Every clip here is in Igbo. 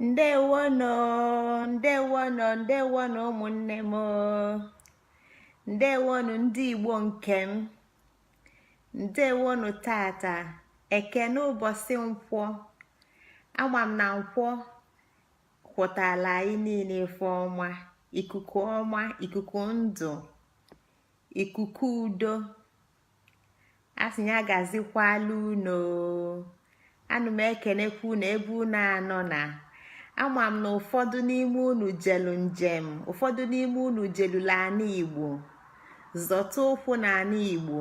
Ndewono, ndewono, ndewono ụmụnne m. Ndewonu ndị Igbo nke m. Ndewonu tata. Ekene ụbọchị nkwọ. Ama m na nkwọ kwụtala anyị niile ife ọma, ikuku ndụ, ikuku udo. Asị ya gazikwala unu. Anụ m ekenekwu unu ebe unu anọ na. Ama m na ụfọdụ n'ime unu jelu njem, ụfọdụ n'ime unu jelula ana Igbo, zọta ụkwụ na ana Igbo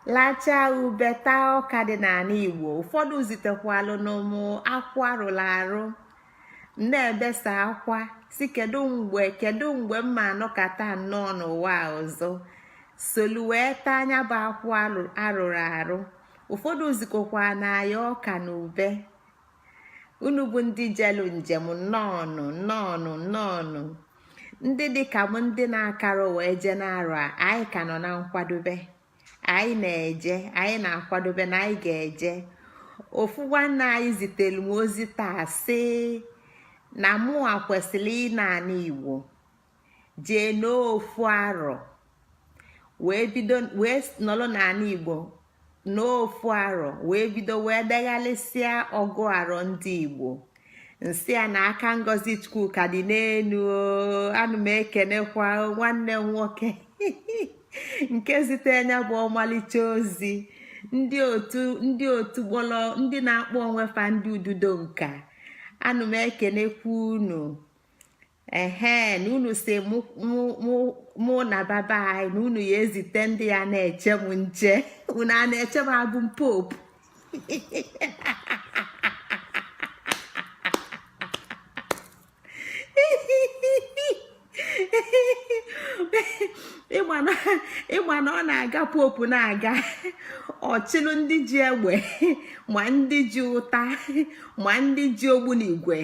lachaa ube taa ọka dị n'ala Igbo. Ụfọdụ zitekwalụ n'ụmụ akwa arụrụ arụ, na-ebesa akwa si kedu mgbe mma anọkata nnọọ n'ụwa ọzọ solu wee taa anya bụ akwa arụrụ arụ. Ụfọdụ zikokwa na ya ọka na ube. Unu bụ ndị jelu njem nnọọnụ. Ndị dịka m ndị na-akara wee je na-arụ a, anyị ka nọ na nkwadobe. Anyị na-eje, anyị na-akwadobe na anyị ga-eje. Ofu nwanne anyị zitere m ozi taa sị na mụa kwesịrị ịna ana Igbo jee n'ofu arọ wee nọrọ n'ala Igbo n'ofu arọ wee bido wee deghalịsịa ọgụ arọ ndị Igbo. Nsị a na aka Ngozi Chukwuka dị n'elu. Anụ m ekenekwa nwanne m nwoke nke zite anya bụ ọmalịcha ozi. Ndị otu gbọlọ ndị na-akpọ onwe fa ndị ududo nka. Anụ m ekenekwa unu. Na unu si mụ na baba anyị na unu ya ezite ndị ya na-eche m nche. Unu a na-eche m abụ m popu ịgba na ọ na-aga popu na-aga ọchịlụ ndị ji egbe ma ndị ji ụta ma ndị ji ogbunigwe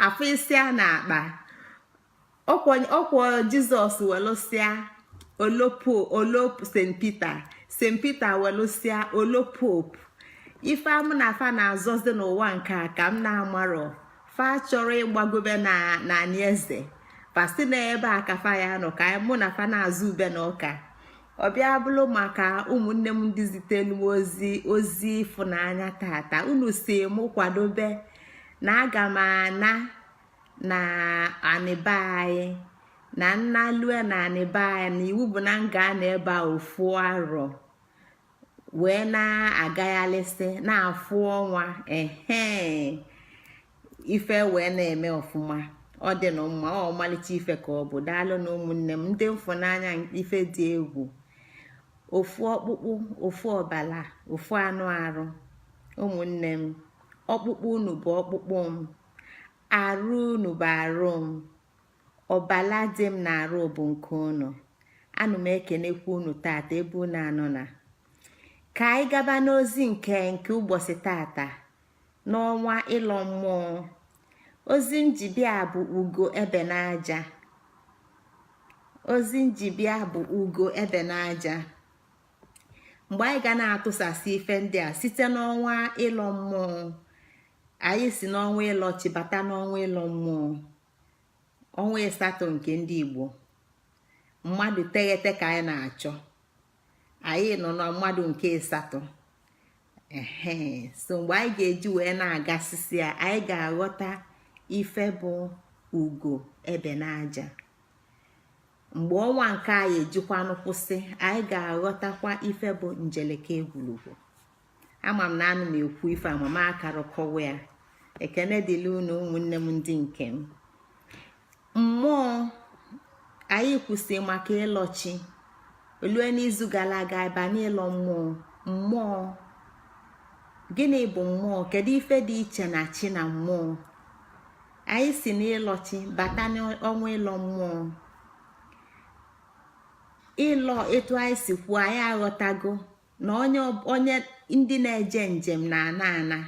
afọ isi a na-akpa. Ọkwọ Jizọs welụsịa olopo St. Peter welụsịa olopopu. Ife amụ na afa na-azọzi n'ụwa nke a ka m na-amarọ. Fa chọrọ ịgbagobe na anị eze pasi na ebe a kafa ya nọ ka mụ na fa na-azụ ube na ọka. Ọbịa bụlụ maka ụmụnne m ndị zitelu m ozi ịfụnanya tata. Unu si mụ kwadobe na aga m ana na anịba anyị na nna lue na anịba anyị na iwu bụ na m ga na ebe a ofu arọ wee na-agaghalịsị na-afụ ọnwa ife wee na-eme ọfụma. Ọ dị na mma, ọmalịcha ife ka ọ bụ. Daalụ na ụmụnne m ndị mfụnanya, ife dị egwu. Ofu ọkpụkpụ, ofu ọbala, ofu anụ arụ. Ụmụnne m, ọkpụkpụ unu bụ ọkpụkpụ m, arụ unu bụ arụ m, ọbala dị m na arụ bụ nke unu. Anụ m ekenekwa unu tata ebe unu anọ na. Ka anyị gaba n'ozi nke ụbọchị tata n'ọnwa ịlọ mmụọ. Ozi njibịa bụ Ugo Ebe Na Aja. Ozi njibịa bụ Ugo Ebe Na Aja. Mgbe anyị ga na-atụsasị ife ndị a site n'ọnwa ịlọ mmụọ. Anyị si n'ọnwa ịlọchi bata n'ọnwa ịlọ mmụọ, ọnwa ịsatọ nke ndị Igbo. Mmadụ teghete ka anyị na-achọ. Anyị nọ na mmadụ nke ịsatọ. So mgbe anyị ga-eji wee na-agasịsị ya, anyị ga-aghọta ife bụ Ugo Ebe Na Aja. Mgbe ọnwa nke anyị ejikwanụ kwụsị, anyị ga-aghọtakwa ife bụ njeleke egwurugwu. Ama m na anụ m ekwu ife amama akarụkọwa ya. Ekene dịla unu ụmụnne m ndị nke m. Mmụọ anyị kwụsị maka ịlọchi olue n'izu gara aga ebe n'ịlọ mmụọ. Mmụọ gịnị bụ mmụọ? Kedu ife dị iche na chi na mmụọ? Anyị si n'ịlọchi bata n'ọnwa ịlọ mmụọ. Ịlọ etu anyị si kwuo, anyị aghọtago na onye ndị na-eje njem na ana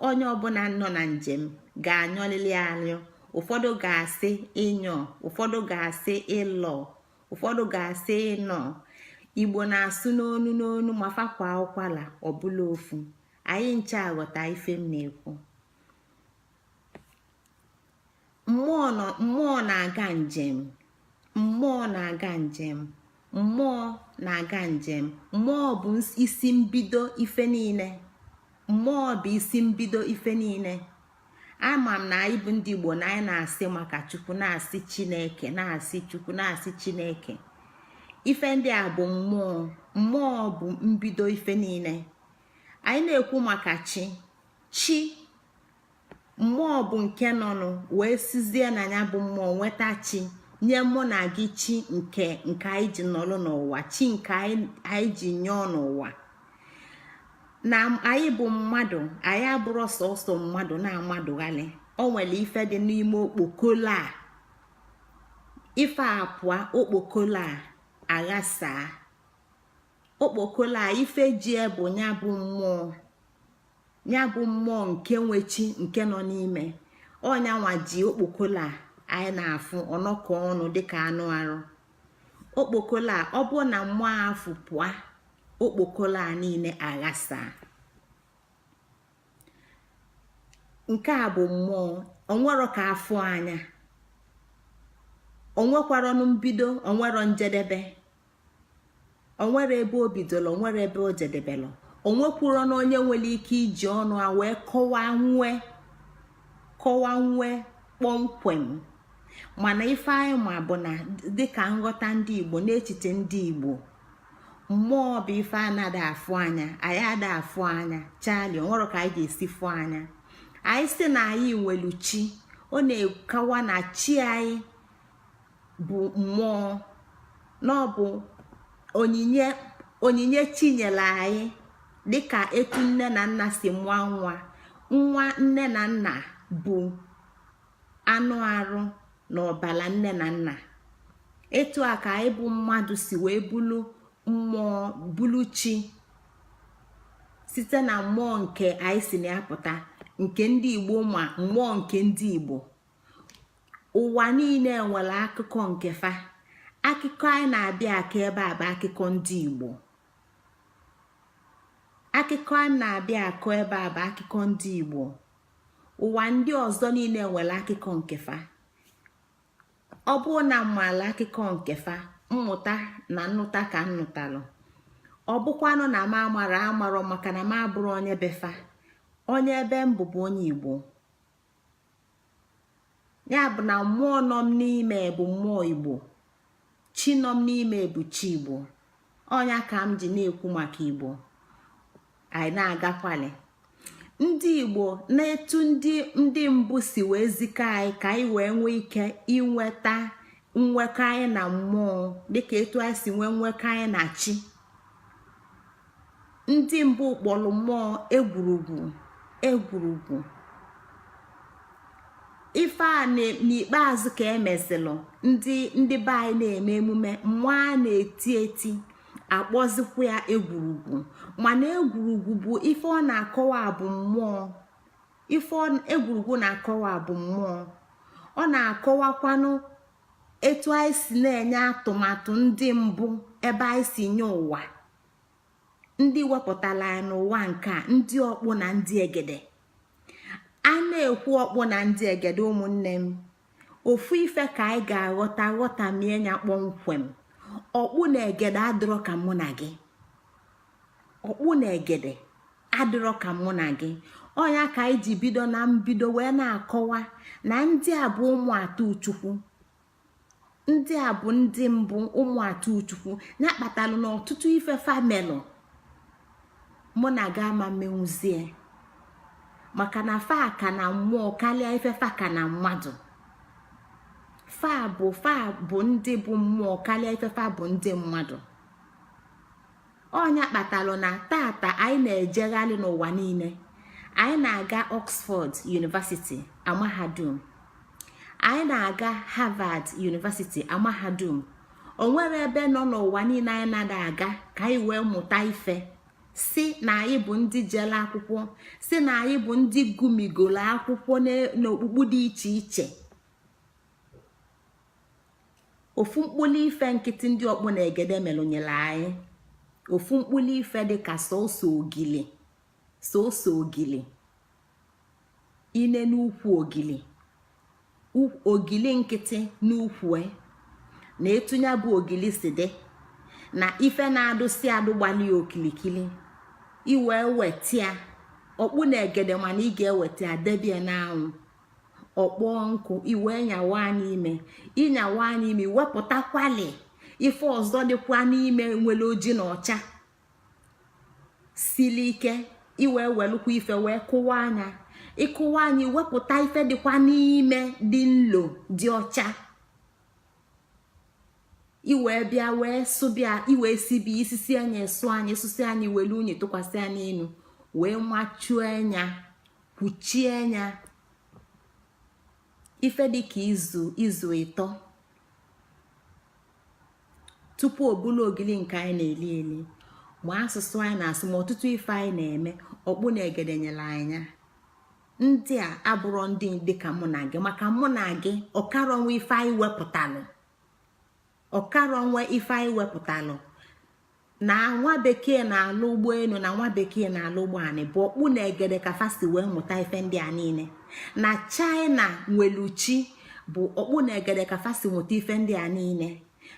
onye ọbụla nọ na njem ga-anyọlili anyọ. Ụfọdụ ga-asị ịnyọ, ụfọdụ ga-asị ịlọ, ụfọdụ ga-asị ịnọ. Igbo na-asụ n'onu ma fakwa ụkwala ọbụla ofu. anyị nche aghọta ife m na-ekwu. mmụọ na-aga njem mmụọ na-aga njem mmụọ na-aga njem mmụọ bụ isi mbido ife niile. mmụọ bụ isi mbido ife niile. ama m na anyị bụ ndị Igbo na anyị na-asị maka Chukwu, na-asị Chineke, na-asị Chukwu, na-asị Chineke. ife ndị a bụ mmụọ. mmụọ bụ mbido ife niile. anyị na-ekwu maka chi. mmụọ bụ nke nọnụ wee sizie na ya bụ mmụọ nweta chi, nye mụ na gị chi nke anyị ji nọrọ n'ụwa, chi nke anyị ji nyụọ n'ụwa. na anyị bụ mmadụ, anyị abụrụ sọsọ mmadụ na-amadụghalị. o nwere ife dị n'ime okpokolo a. ife apụa okpokolo a aghasaa. okpokolo a ife ji bụ ya bụ mmụọ. ya bụ mmụọ nke nwechi nke nọ n'ime ọnyanwa ji okpokolo a anyị na-afụ ọnọkọ ọnụ dịka anụ arụ. okpokolo a ọ bụ na mmụọ afụ pụa, okpokolo a niile aghasaa. nke a bụ mmụọ. onwero ka afọ anya, onwekwara ọnụ mbido, onwero njedebe, onwere ebe o bidoro, onwere ebe o jedebelụ. onwekwuru na onye nwere ike iji ọnụ a wee kọwaa nwe kpọmkwem. mana ife anyị ma bụ na dịka nghọta ndị Igbo na echiche ndị Igbo, mmụọ bụ ife anaghị afụ anya. anyị ada afụ anya chali, onwere ka anyị ga-esi fụ anya. anyị si na anyị nwelu chi, ọ na-ekawa na chi anyị bụ mmụọ, na ọ bụ onyinye chi nyere anyị. dịka etu nne na nna si mụọ nwa nne na nna bụ anụ arụ na ọbala nne na nna. etu a ka anyị bụ mmadụ si wee bulu mmụọ, bulu chi, site na mmụọ nke anyị si na-apụta, nke ndị Igbo ma mmụọ nke ndị Igbo. ụwa niile nwere akụkọ nke fa. akụkọ anyị na-abịa aka ebe a bụ akụkọ ndị Igbo. akụkọ a na-abịa akọ ebe a bụ akụkọ ndị Igbo. ụwa ndị ọzọ niile nwere akụkọ nke fa. ọ bụrụ na mmaala akụkọ nke fa, mmụta na nnụta ka nnụtalụ. ọ bụkwanụ na m amara amarọ maka na m abụrụ onye befa. onye ebe m bụbu onye Igbo. ya bụ na mmụọ nọ m n'ime bụ mmụọ Igbo, chi nọ m n'ime bụ chi Igbo. ọnya ka m ji na-ekwu maka Igbo. anyị na-agakwali ndị Igbo na-etu ndị mbụ si wee zikọ anyị ka anyị wee nwee ike inweta nwekọ anyị na mmụọ, dịka etu anyị si nwee nwekọ anyị na chi. ndị mbụ kpọrọ mmụọ egwurugwu. ife a n'ikpeazụ ka emezilụ ndị be anyị na-eme emume mmụọ a na-eti eti akpọzikwa ya egwurugwu. mana egwurugwu bụ ife ọ na-akọwa bụ mmụọ. ife egwurugwu na-akọwa bụ mmụọ. ọ na-akọwakwanụ etu anyị si na-enye atụmatụ ndị mbụ, ebe anyị si nye ụwa, ndị wepụtara ya n'ụwa nke a, ndị ọkpụ na ndị egede. a na-ekwu ọkpụ na ndị egede, ụmụnne m, ofu ife ka anyị ga-aghọta mie ya kpọmkwem. ọkpụ na egede adịrọ ka mụ na gị. ọkpụ na egede adịrọ ka mụ na gị. ọnya ka anyị ji bido na mbido wee na-akọwa na ndị a bụ ụmụ atọ Chukwu. ndị a bụ ndị mbụ ụmụ atọ Chukwu. ya kpatalụ na ọtụtụ ife famelụ mụ na gị ama mmenwuzie, maka na fa ka na mmụọ karịa ife fa ka na mmadụ. fa bụ ndị bụ mmụọ karịa ife fa bụ ndị mmadụ. ọnya kpatalụ na tata anyị na-ejegharị n'ụwa niile. anyị na-aga Oxford University amahadum, anyị na-aga Harvard University amahadum. o nwere ebe nọ n'ụwa niile anyị na-ada aga ka anyị wee mụta ife, si na anyị bụ ndị jele akwụkwọ, si na anyị bụ ndị gụmigolo akwụkwọ n'okpukpu dị iche iche. ofu mkpụrụ ife nkịtị ndị ọkpụ na egede melụnyere anyị. ofu mkpụrụ ife dị ka sọsọ ogili soso ogili ine n'ukwu ogili nkịtị n'ukwu na etunye bụ ogili si dị na ife na-adụsi adụ gbali okilikili iwe wetia ọkpụ na egede mana ị ga-eweta debie n'anwụ ọkpọ nkụ iwe nyawa n'ime ịnyawa n'ime wepụtakwali ife ọzọ dịkwa n'ime nwere oji na ọcha sili ike iwe welukwa ife wee kụwa anya ịkụwa anya wepụta ife dịkwa n'ime dị nlo dị ọcha iwe bịa wee sụbịa iwe sibi isisi anya esu anya esusi anya welu unyi tụkwasị anya enu wee machuo anya kwuchie anya ife dịka izu ịtọ tupu obulu ogili nke anyị na-eli ma asụsụ anyị na-asụ ma ọtụtụ ife anyị na-eme ọkpụ na egede nyere anya ndị a abụrụ ndị dịka mụ na gị maka mụ na gị ọkaronwe ife anyị wepụtalụ na nwa bekee na-alụ ụgbọelu na nwa bekee na-alụ ụgbọanị bụ ọkpụ na egede ka fasi wee mụta ife ndị a niile na China nweluchi bụ ọkpụ na egede ka fasi mụta ife ndị a niile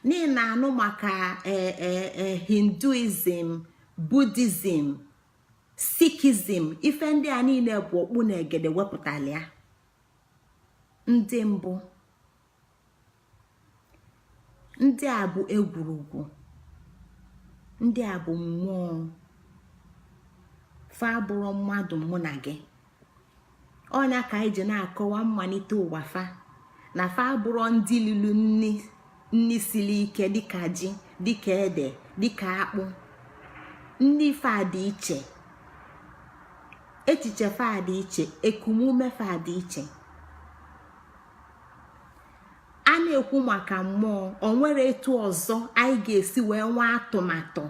n'ihi na anụ maka Hinduism, Buddhism, Sikhism ife ndị a niile bụ ọkpụ na egede wepụtara ya ndị mbụ ndị a bụ egwurugwu ndị a bụ mmụọ fa bụrụ mmadụ mụ na gị ọnya ka anyị ji na-akọwa mmalite ụwa fa na fa bụrụ ndị lilu nni siri ike dịka ji dịka ede dịka akpụ ndị fa dị iche echiche fa dị iche ekumume fa dị iche a na-ekwu maka mmụọ o nwere etu ọzọ anyị ga-esi wee nwee atụmatụ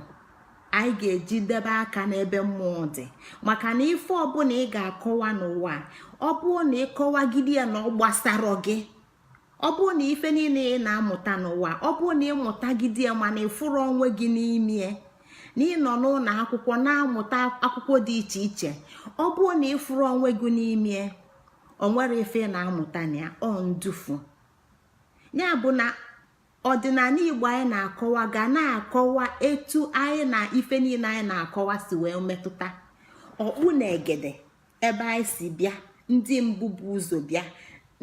anyị ga-eji debe aka n'ebe mmụọ dị maka na ife ọbụla ị ga-akọwa n'ụwa ọ bụrụ na ịkọwagide ya na ọ gbasara gị ọ bụrụ na ife niile ị na-amụta n'ụwa ọ bụrụ na ịmụtagide ya mana ịfụrụ onwe gị n'ime na ịnọ n'ụlọ akwụkwọ na-amụta akwụkwọ dị iche iche ọ bụrụ na ịfụrụ onwe gị n'ime o nwere ife na-amụta na ya ọ ndufu ya bụ na ọdịnala Igbo anyị na-akọwa ga na-akọwa etu anyị na ife niile anyị na-akọwa si wee metụta ọkpụ na egede ebe anyị si bịa ndị mbụ bụ ụzọ bịa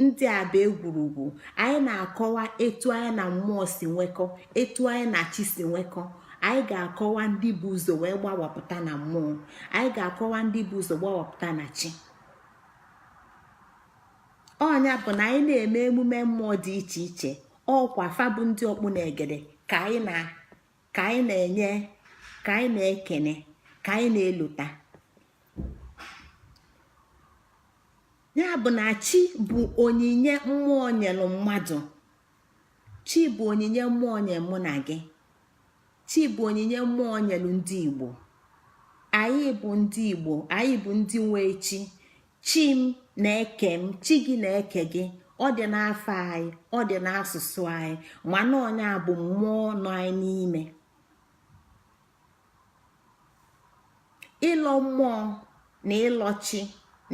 ndị a bụ egwurugwu anyị na-akọwa etu anyị na mmụọ si nwekọ etu anyị na chi si nwekọ anyị ga-akọwa ndị bụ ụzọ wee gbawapụta na mmụọ anyị ga-akọwa ndị bụ ụzọ gbawapụta na chi ọnya bụ na anyị na-eme emume mmụọ dị iche iche ọkwa fabụ ndị ọkpụ na egede ka anyị na-enye ka anyị na-ekene ka anyị na-elota ya bụ na chi bụ onyinye mmụọ nyelụ mmadụ chi bụ onyinye mmụọ nye mụ na gị chi bụ onyinye mmụọ nyelụ ndị Igbo anyị bụ ndị Igbo anyị bụ ndị nwe chi chi m na-eke m chi gị na-eke gị ọ dị n'afọ anyị ọ dị n'asụsụ anyị mana onye a bụ mmụọ nọ anyị n'ime ịlọ mmụọ na ịlọ chi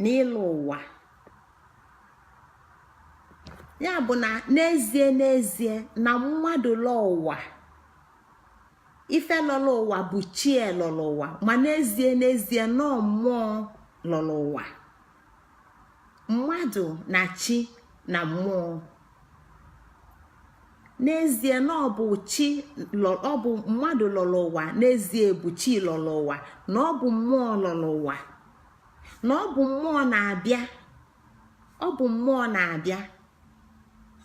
na ịlọ ụwa ya bụ na n'ezie na mmadụ lọọ ụwa ife lọrọ ụwa bụ chi lọrọ ụwa ma n'ezie nọọ mmụọ lọrọ ụwa mmadụ na chi na mmụọ n'ezie na ọ bụ mmadụ lọrọ ụwa n'ezie bụ chi lọrọ ụwa na ọ bụ mmụọ lọrọ ụwa na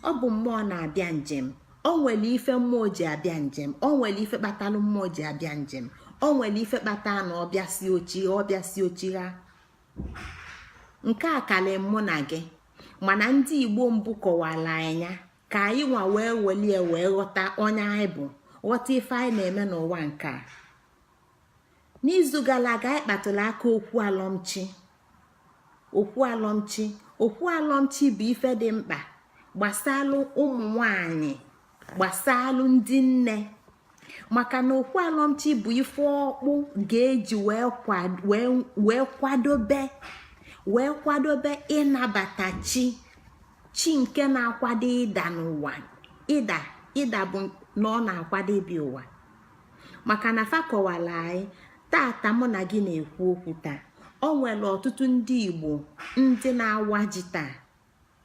ọ bụ mmụọ na-abịa njem o nwere ife mmụọ ji abịa njem o nwere ife kpatalụ mmụọ ji abịa njem o nwere ife kpata na ọbịa si ochi ha nke a kalị mụ na gị mana ndị Igbo mbụ kọwara anya ka anyị nwa wee welie wee ghọta onye anyị bụ ghọta ife anyị na-eme n'ụwa nke a n'izu gara aga anyị kpatụrụ aka okwu alọmchi bụ ife dị mkpa gbasalụ ụmụ nwanyị gbasalụ ndị nne maka na okwu alọmchi bụ ife ọkpụ ga-eji wee kwadobe ịnabata chi nke na-akwado ịda n'ụwa. ịda bụ na ọ na-akwado ibi ụwa. maka na fakọwala anyị tata mụ na gị na-ekwu okwu taa, o nwere ọtụtụ ndị Igbo ndị na-awa ji taa.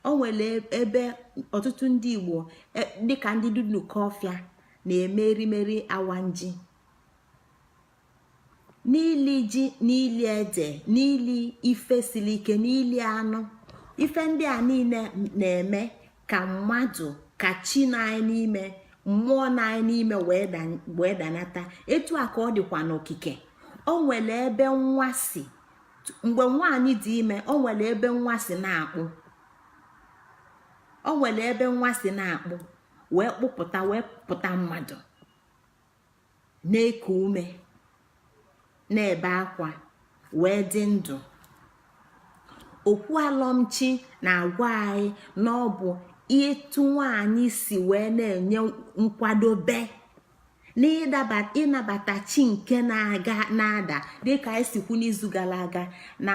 o nwere ebe ọtụtụ ndị Igbo dịka ndị Dunukọfịa na-eme erimeri awanji, n'ili ji, n'ili ede, n'ili ife siri ike, n'ili anụ. ife ndị a niile na-eme ka mmadụ, ka chi na-anyị n'ime, mmụọ na-anyị n'ime wee danata. etu a ka ọ dịkwa n'okike. o nwere ebe nwa si, mgbe nwaanyị dị ime, o nwere ebe nwa si na-akpụ, o nwere ebe nwa si na-akpụ wee pụta mmadụ na-eku ume, na-ebe akwa, wee dị ndụ. okwu alọmchi na-agwa anyị na ọ bụ ịtụ nwaanyị si wee na-enye nkwadobe n'ịnabata chi nke na-ada dịka anyị sikwu n'izu gara aga, na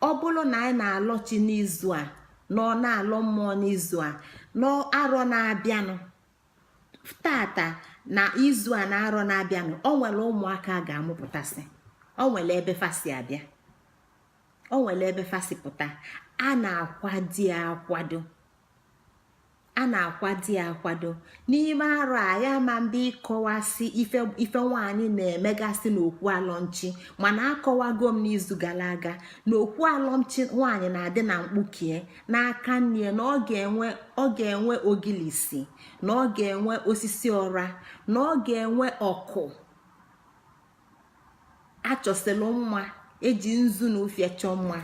ọ bụrụ na anyị na-alọchi n'izu a, na ọ na-alọ mmụọ n'izu a, n'arọ na-abịanụ tata, na izu a na arọ na-abịanụ, o nwere ụmụaka ga-amụpụtasị. o nwere ebe fasi abịa, o nwere ebe fasi pụta. a na-akwado akwado n'ime arọ a. ya ma mbe ịkọwasị ife nwaanyị na-emegasị n'okwu alọmchi, mana akọwago m n'izu gara aga na okwu alọmchi nwaanyị na-adị na mkpukie n'aka nne, na ọ ga-enwe ogilisi, na ọ ga-enwe osisi ọra, na ọ ga-enwe ọkụ achọsịlụ mma, eji nzu na ufie chọọ mma.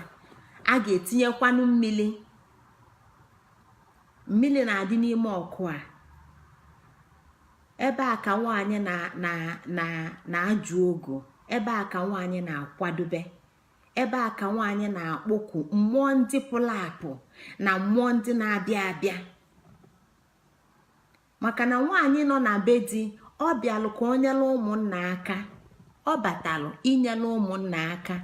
a ga-etinyekwanụ mmiri na-adị n'ime ọkụ a. ebe a ka nwaanyị na-ajụ ogo, ebe a ka nwaanyị na-akwadobe, ebe a ka nwaanyị na-akpọku mmụọ ndị pụrụ apụ na mmụọ ndị na-abịa abịa. maka na nwaanyị nọ na be di, ọ bịalụ ka o nyela ụmụnna aka, ọ batalụ inyela ụmụnna aka,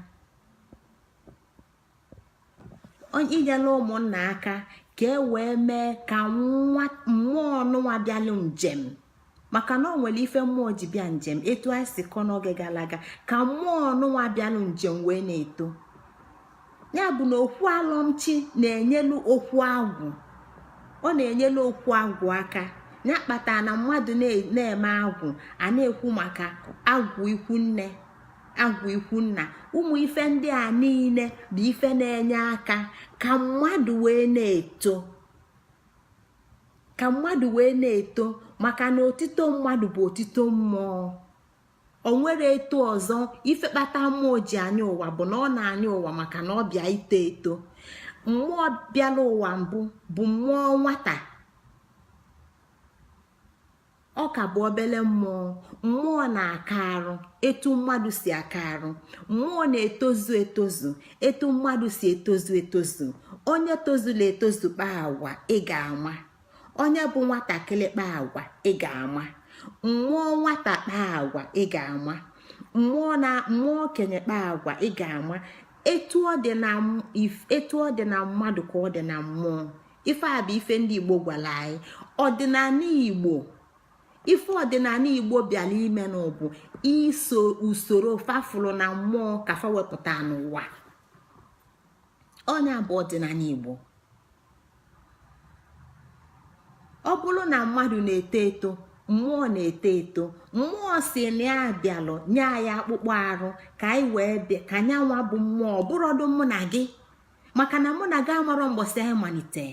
inyela ụmụnna aka ka e wee mee ka mmụọ ọnụnwa bịalụ njem. maka na o nwere ife mmụọ ji bịa njem, etu anyị si kọ n'oge gara aga, ka mmụọ ọnụnwa bịalụ njem wee na-eto. ya bụ na okwu alọmchi na-enyelu okwu agwụ, ọ na-enyelu okwu agwụ aka. ya kpatara na mmadụ na-eme agwụ, a na-ekwu maka agwụ ikwu nne, agwụ ikwu nna. ụmụ ife ndị a niile bụ ife na-enye aka ka mmadụ wee na-eto, maka na otito mmadụ bụ otito mmụọ. o nwere eto ọzọ. ife kpata mmụọ ji anya ụwa bụ na ọ na-anya ụwa maka na ọ bịa ito eto. mmụọ bịala ụwa mbụ bụ mmụọ nwata, ọ ka bụ obele mmụọ na-aka arụ etu mmadụ si aka arụ. mmụọ na-etozu etu mmadụ si etozu. onye tozula etozu kpaa agwa, ị ga-ama. onye bụ nwatakịrị kpaa agwa, ị ga-ama. mmụọ nwata kpaa agwa, ị ga-ama. mmụọ okenye kpaa agwa, ị ga-ama. etu ọ dị na mmadụ ka ọ dị na mmụọ. ife a bụ ife ndị Igbo gwara anyị. ọdịnala Igbo, ife ọdịnala Igbo bịara ime n'ọbụ iso usoro fafụrụ na mmụọ ka fa wepụta n'ụwa. onye bụ ọdịnala Igbo. ọ bụrụ na mmadụ na-eto eto, mmụọ na-eto eto. mmụọ si na ya bịalụ nye anyị akpụkpọ arụ ka anyị wee bịa, ka nyanwa bụ mmụọ bụrọdụ mụ na gị. maka na mụ na gị amarọ mgbọsị anyị malite,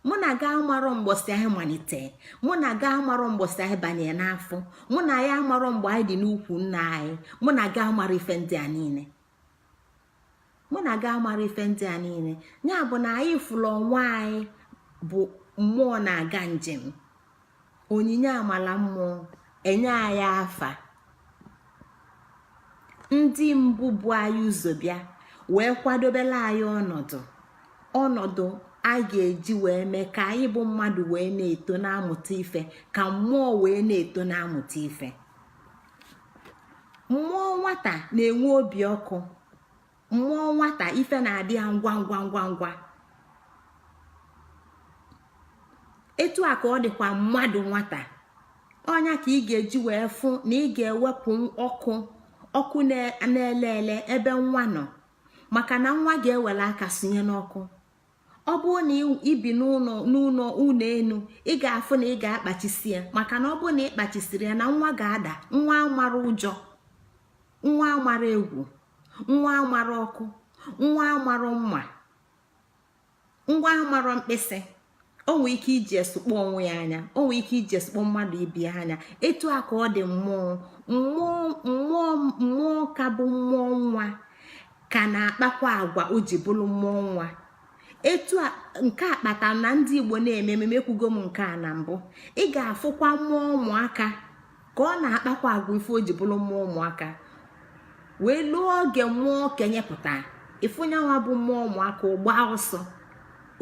mụ na gị amarọ mgbọsị anyị malite, mụ na gị amarọ mgbọsị anyị banye n'afọ, mụ na ya amarọ mgbe anyị dị n'ukwu nna anyị. mụ na gị amara ife ndị a niile, mụ na gị amara ife ndị a niile. ya bụ na anyị fụrụ onwe anyị bụ mmụọ na-aga njem. onyinye amala mmụọ enye anyị afa. ndị mbụ bụ anyị ụzọ bịa wee kwadobela anyị ọnọdụ a ga-eji wee mee ka anyị bụ mmadụ wee na-eto na-amụta ife, ka mmụọ wee na-eto na-amụta ife. Mmụọ nwata na-enwe obi ọkụ. Mmụọ nwata ife na-adị ya ngwa ngwa ngwa ngwa. Etu a ka ọ dịkwa mmadụ nwata. Ọnya ka ị ga-eji wee fụ na ị ga-ewepụ ọkụ na-ele ele ebe nwa nọ, maka na nwa ga-ewere aka sonye n'ọkụ. Ọ bụrụ na ibi n'ụlọ enu, ị ga-afụ na ị ga-akpachisi ya, maka na ọ bụrụ na ị kpachisiri ya na nwa ga-ada. Nwa amara ụjọ, nwa amara egwu, nwa amara ọkụ, nwa amara mma, nwa amara mkpịsị. O nwee ike iji esukpọ onwe ya anya, o nwee ike iji esukpọ mmadụ ibi ya anya. Etu a ka ọ dị mmụọ ka bụ mmụọ nwa ka na-akpakwa agwa o ji bụrụ mmụọ nwa. Etu a nke a kpatara na ndị Igbo na-eme ememe, ekwugo m nke a na mbụ. Ị ga-afụkwa mmụọ ụmụaka ka ọ na-akpakwa agwa ife o ji bụrụ mmụọ ụmụaka, wee lụọ oge mmụọ okenye pụta. Ifunyanwa bụ mmụọ ụmụaka ụgba ọsọ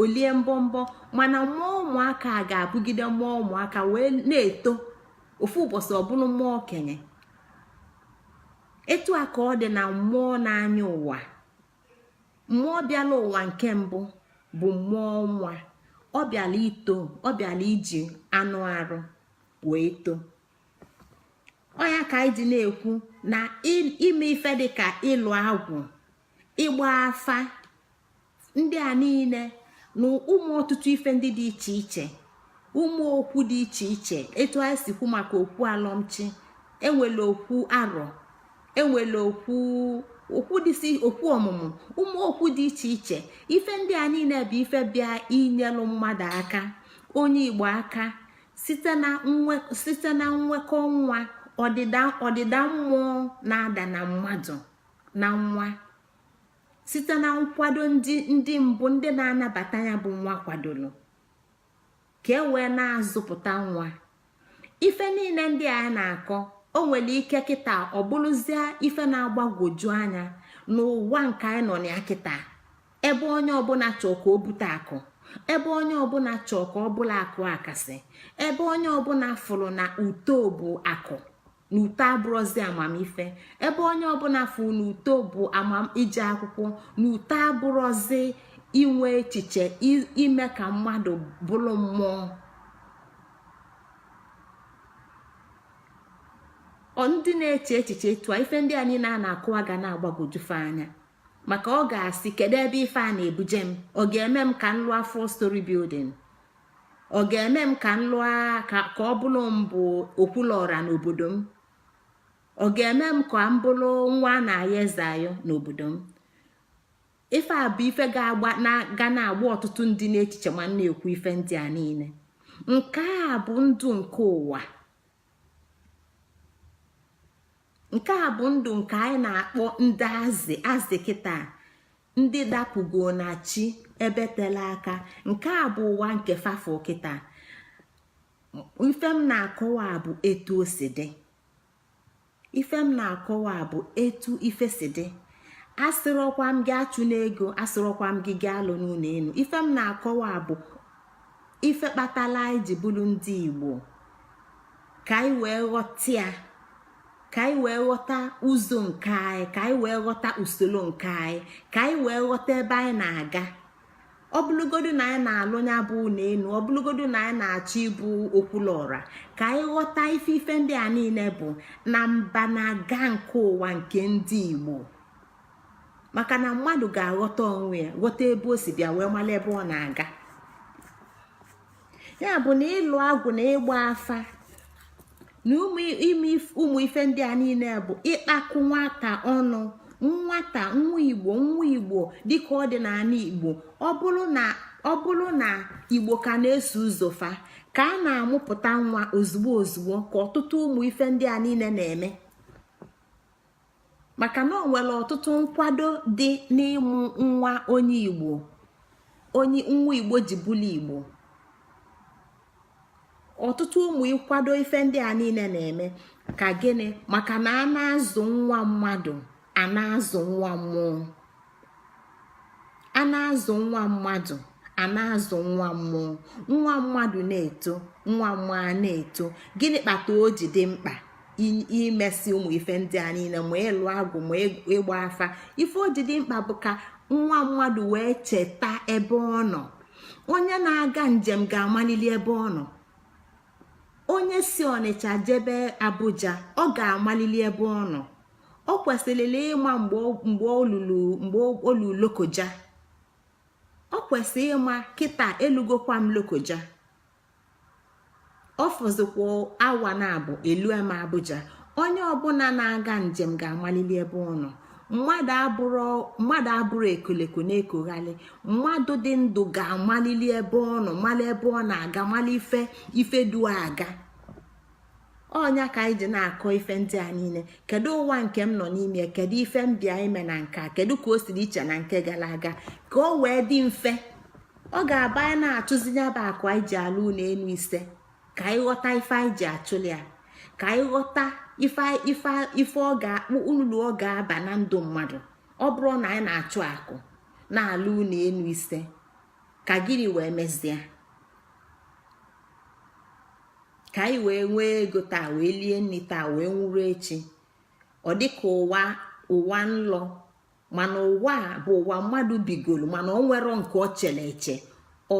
olie mbọmbọ, mana mmụọ ụmụaka a ga-abụgide mmụọ ụmụaka wee na-eto. Ofu ụbọchị ọ bụrụ mmụọ okenye. Etu a ka ọ dị na mmụọ na-anya ụwa. Mmụọ bịala ụwa nke mbụ bụ mmụọ nwa. Ọ bịala ito, ọ bịala iji anụ arụ wee too. Ọnya ka anyị ji na-ekwu na ime ife dịka ịlụ agwụ, ịgba afa, ndị a niile na ụmụ ọtụtụ ife ndị dị iche iche, ụmụ okwu dị iche iche. Etu anyị si kwu maka okwu alọmchi, enwere okwu arọ, enwere okwu dịsị okwu ọmụmụ, ụmụ okwu dị iche iche. Ife ndị a niile bụ ife bịa inyelụ mmadụ aka, onye Igbo aka, site na nwekọ nwa, ọdịda mmụọ na-ada na mmadụ na nwa, site na nkwado ndị mbụ ndị na-anabata ya bụ nwa kwadoro, ka e wee na-azụpụta nwa. Ife niile ndị a na-akọ, o nwere ike kịta ọ bụrụzie ife na-agbagwoju anya n'ụwa nke anyị nọ na kịta, ebe onye ọbụla chọọ ka o bute akụ, ebe onye ọbụla chọọ ka ọ bụla akụ akasị, ebe onye ọbụla fụrụ na uto bụ akụ na uto abụrụzi amamife, ebe onye ọbụla fụrụ na uto bụ ije akwụkwọ, na uto abụrụzi inwe echiche ime ka mmadụ bụrụ mmụọ. Ndị na-eche echiche etu a, ife ndị anyị na-akụwa ga na-agbagwojufe anya, maka ọ ga-asị kedu ebe ife a na-ebuje m? Ọ ga-eme m ka m lụọ 4-story building? Ọ ga-eme m ka m lụọ ka ọ bụrụ mbụ okwulọra n'obodo m? Ọ ga-eme m ka m bụrụ nwa na-ayọ eze ayọ n'obodo m? Ife a bụ ife ga na-agba ọtụtụ ndị n'echiche ma na-ekwu ife ndị a niile. Nke a bụ ndụ nke ụwa. Nke a bụ ndụ nke anyị na-akpọ ndị azị kịta, ndị dapụgo na chi ebe tele aka. Nke a bụ ụwa nke fafọ kịta. Ife m na-akọwa bụ etu o si dị. Ife m na-akọwa bụ etu ife si dị. Asịrọkwa m gị achụ n'ego, asịrọkwa m gị gaa alụ n'ụlọ elu. Ife m na-akọwa bụ ife kpatala anyị ji bụrụ ndị Igbo, ka anyị wee ghọta ya, ka anyị wee ghọta ụzọ nke anyị, ka anyị wee ghọta usoro nke anyị, ka anyị wee ghọta ebe anyị na-aga. Ọ bụlụgodu na anyị na-alụ ya bụ ụlọ elu, ọ bụlụgodu na anyị na-achọ ịbụ okwulọra, ka anyị ghọta ife ndị a niile bụ na mba na-aga nke ụwa nke ndị Igbo. Maka na mmadụ ga-aghọta onwe ya, ghọta ebe o si bịa, wee mara ebe ọ na-aga. Ya bụ na ịlụ agwụ na ịgba afa na ụmụ ife ndị a niile bụ ịkpakụ nwata ọnụ. Nwata, nwa Igbo dịka ọ dị n'ala Igbo. Ọ bụrụ na Igbo ka na-eso ụzọ fa, ka a na-amụpụta nwa ozugbo ka ọtụtụ ụmụ ife ndị a niile na-eme. Maka na o nwere ọtụtụ nkwado dị n'ịmụ nwa onye Igbo, nwa Igbo ji bụlụ Igbo. Ọtụtụ ụmụ ịkwado ife ndị a niile na-eme ka gịnị? Maka na a na-azụ nwa mmadụ, a na-azụ nwa mmụọ. A na-azụ nwa mmadụ, a a na-azụ nwa mmụọ, nwa mmadụ na-eto, nwa mmụọ na-eto. Gịnị kpata o ji dị mkpa imesi ụmụ ife ndị a niile, ma ịlụ agwụ ma ịgba afa? Ife o ji dị mkpa bụ ka nwa mmadụ wee cheta ebe ọ nọ. Onye na-aga njem ga-amalili ebe ọ nọ. Onye si Ọnịcha jebe Abuja, ọ ga-amalili ebe ọ nọ. Ọ kwesịrị ịma mgbe olu Lokoja. Ọ kwesịrị ịma kịta elugokwa m Lokoja. Ọ fọzikwa awa na-abụ elu ema Abuja. Onye ọbụla na-aga njem ga-amalili ebe ọ nọ. Mmadụ abụrụ ekoleko na-ekoghalị. Mmadụ dị ndụ ga-amalili ebe ọ nọ, mali ebe ọ na-aga, mali ife du aga. Ọnya ka anyị ji na-akọ ife ndị a niile. Kedu ụwa nke m nọ n'ime? Kedu ife m bịa ime na nke a? Kedu ka o siri iche na nke gara aga? Ka o wee dị mfe. Ọ ga-aba anyị na-achụzinye bụ akụ anyị ji alụ ụlọ enu ise, ka anyị ghọta ife anyị ji achụli ya, ka anyị ghọta ife ọ ga-akpụ ulu ọ ga-aba na ndụ mmadụ. Ọ bụrụ na anyị na-achụ akụ na-alụ ụlọ enu ise, ka gịnị wee mezie? Ka anyị wee nwee ego taa, wee lie nri taa, wee nwụrụ echi. Ọ dịka ụwa nlọ, mana ụwa bụ ụwa mmadụ bigoro, mana ọ nwere nke ọ chere eche. Ọ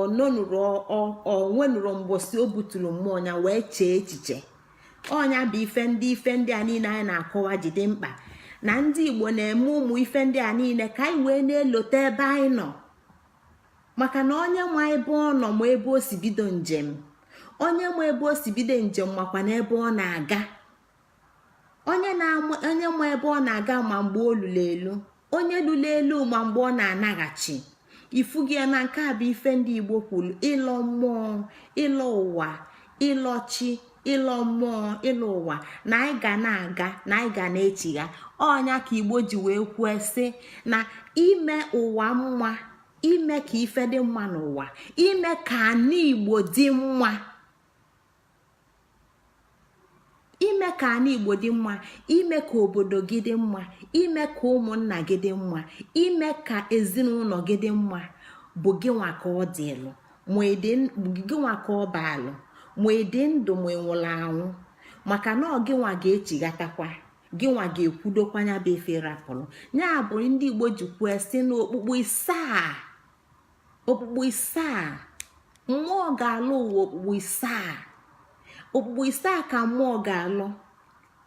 nwenụrụ mgbosi o buturu mmụọ ya wee chee echiche. Ọnya bụ ife ndị a niile anyị na-akọwa jide mkpa na ndị Igbo na-eme ụmụ ife ndị a niile ka anyị wee na-elote ebe anyị nọ. Maka na onye ma ebe ọ nọ ma ebe o si bido njem, onye ma ebe o si bido njem makwa na ebe ọ na-aga. Onye ma ebe ọ na-aga ma mgbe o lụrụ elu, onye lụrụ elu ma mgbe ọ na-anaghachi. Ifugi ya na nke a bụ ife ndị Igbo kwuru: ịlọ mmụọ, ịlọ ụwa, ịlọ chi, ịlọ mmụọ, ịlọ ụwa. Na anyị ga na-aga, na anyị ga na-echigha. Ọnya ka Igbo ji wee kwuo sị na ime ụwa mma, ime ka ife dị mma n'ụwa, ime ka ana Igbo dị mma, ime ka ana Igbo dị mma, ime ka obodo gị dị mma, ime ka ụmụnna gị dị mma, ime ka ezinụlọ gị dị mma, bụ gị nwa ka ọ dịlụ, gị nwa ka ọ baalụ, ma ịdị ndụ ma ịnwụrụ anwụ. Maka na ọ gị nwa ga-echighatakwa, gị nwa ga-ekwudokwa ya bụ efe rapụrụ. Ya bụ ndị Igbo ji kwuo sị na okpukpu isaa mmụọ ga-alụ ụwa. Okpukpu isaa ka mmụọ ga-alụ.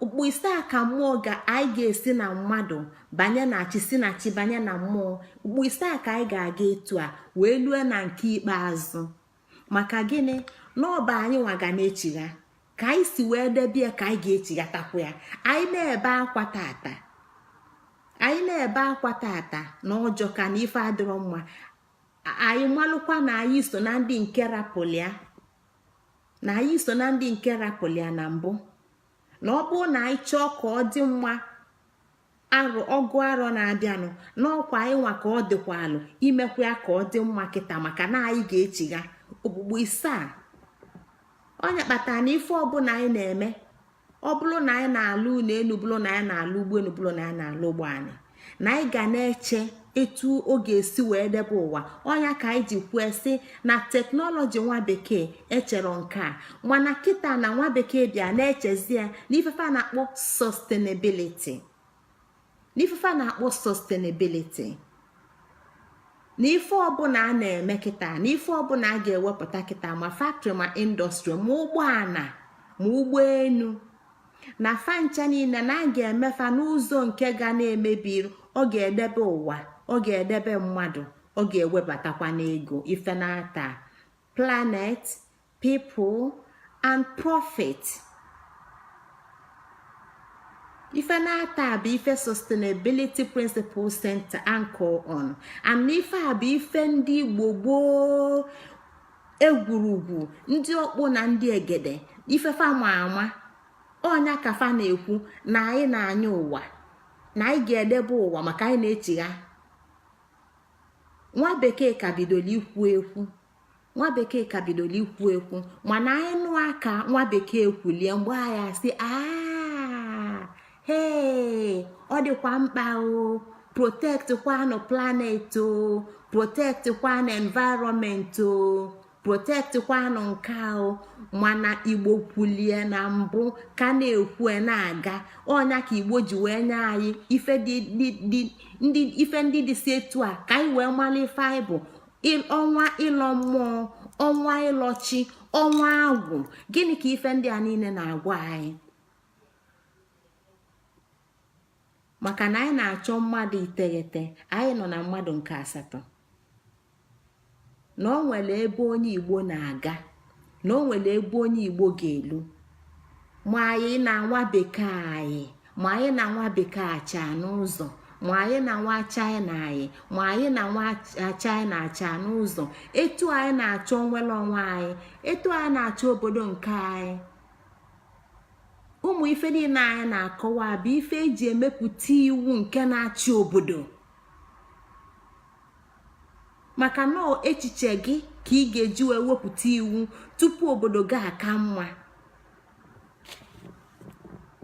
Okpukpu isaa ka mmụọ anyị ga-esi na mmadụ banye na chi, si na chi banye na mmụọ. Okpukpu isaa ka anyị ga-aga etu a wee lue na nke ikpeazụ. Maka gịnị? N'ọba anyị nwa ga na-echigha, ka anyị si wee debie ka anyị ga-echighatakwu ya. Anyị na-ebe akwa tata na ọjọọ ka na ife adịrọ mma. Anyị malụkwa na anyị so na ndị nke rapụlịa, na mbụ. Na ọ bụrụ na anyị chọọ ka ọ dị mma ọgụ arọ na-abịanụ, n'ọkwa anyị nwa ka ọ dịkwalụ imekwa ya ka ọ dị mma kịta, maka na anyị ga-echigha. Okpukpu isaa onye kpatara na ife ọbụla anyị na-eme, ọ bụrụ na anyị na-alụ ụlọ elu, bụrụ na anyị na-alụ ụgbọelu, bụrụ na anyị na-alụ ụgbọ anyị, na anyị ga na-eche etu ọ ga-esi wee debe ụwa. Ọnya ka anyị ji kwuo sị na teknọlọji nwa bekee echero nke a, mana kịta na nwa bekee bịa na-echezi ya n'ifefe a na-akpọ sustainability. N'ife ọbụla a na-eme kịta, n'ife ọbụla a ga-ewepụta kịta, ma factory ma industry ma ụgbọala ma ụgbọelu, na fancha niile na a ga-emefa n'ụzọ nke ga na-emebi. Ọ ga-edebe ụwa, ọ ga-edebe mmadụ, ọ ga-ewebatakwa n'ego. Ife na-ata planet, people and profit. Ife na-ata bụ ife sustainability principle center anchor on. And ife a bụ ife ndị Igbo gboo, egwurugwu, ndị ọkpụ na ndị egede, ifefa ma ama. Ọnya ka fa na-ekwu na anyị na-anya ụwa, na anyị ga-edebe ụwa maka anyị na-echigha. Nwa bekee ka bidoro ikwu ekwu, mana anyị nụ aka nwa bekee kwulie mgbe anyị asị hee, ọ dịkwa mkpa o, protect kwanụ planet o, protect kwanụ environment o, protect kwanụ nke o. Mana igbo kwulie na mbụ ka na-ekwu na-aga ọnya ka igbo ji wee nye anyị ife ndị dị si etu a ka anyị wee mara ife anyị bụ ọnwa ịlọ mmụọ, ọnwa ịlọchi, ọnwa agwụ. Gịnị ka ife ndị a niile na-agwa anyị? Maka na anyị na-achọ mmadụ 9, anyị nọ na mmadụ nke 8. Na o nwere ebe onye igbo na-aga, na o nwere ebe onye igbo ga-elu. Ma anyị na nwa bekee anyị, ma anyị na nwa bekee acha n'ụzọ, ma anyị na nwa China anyị, ma anyị na nwa China acha n'ụzọ. Etu anyị na-achọ nwere onwe anyị, etu anyị na-achọ obodo nke anyị. Ụmụ ife niile anyị na-akọwa bụ ife eji emepụta iwu nke na-achị obodo. Maka na echiche gị ka ị ga-eji wee wepụta iwu tupu obodo gị aka mma.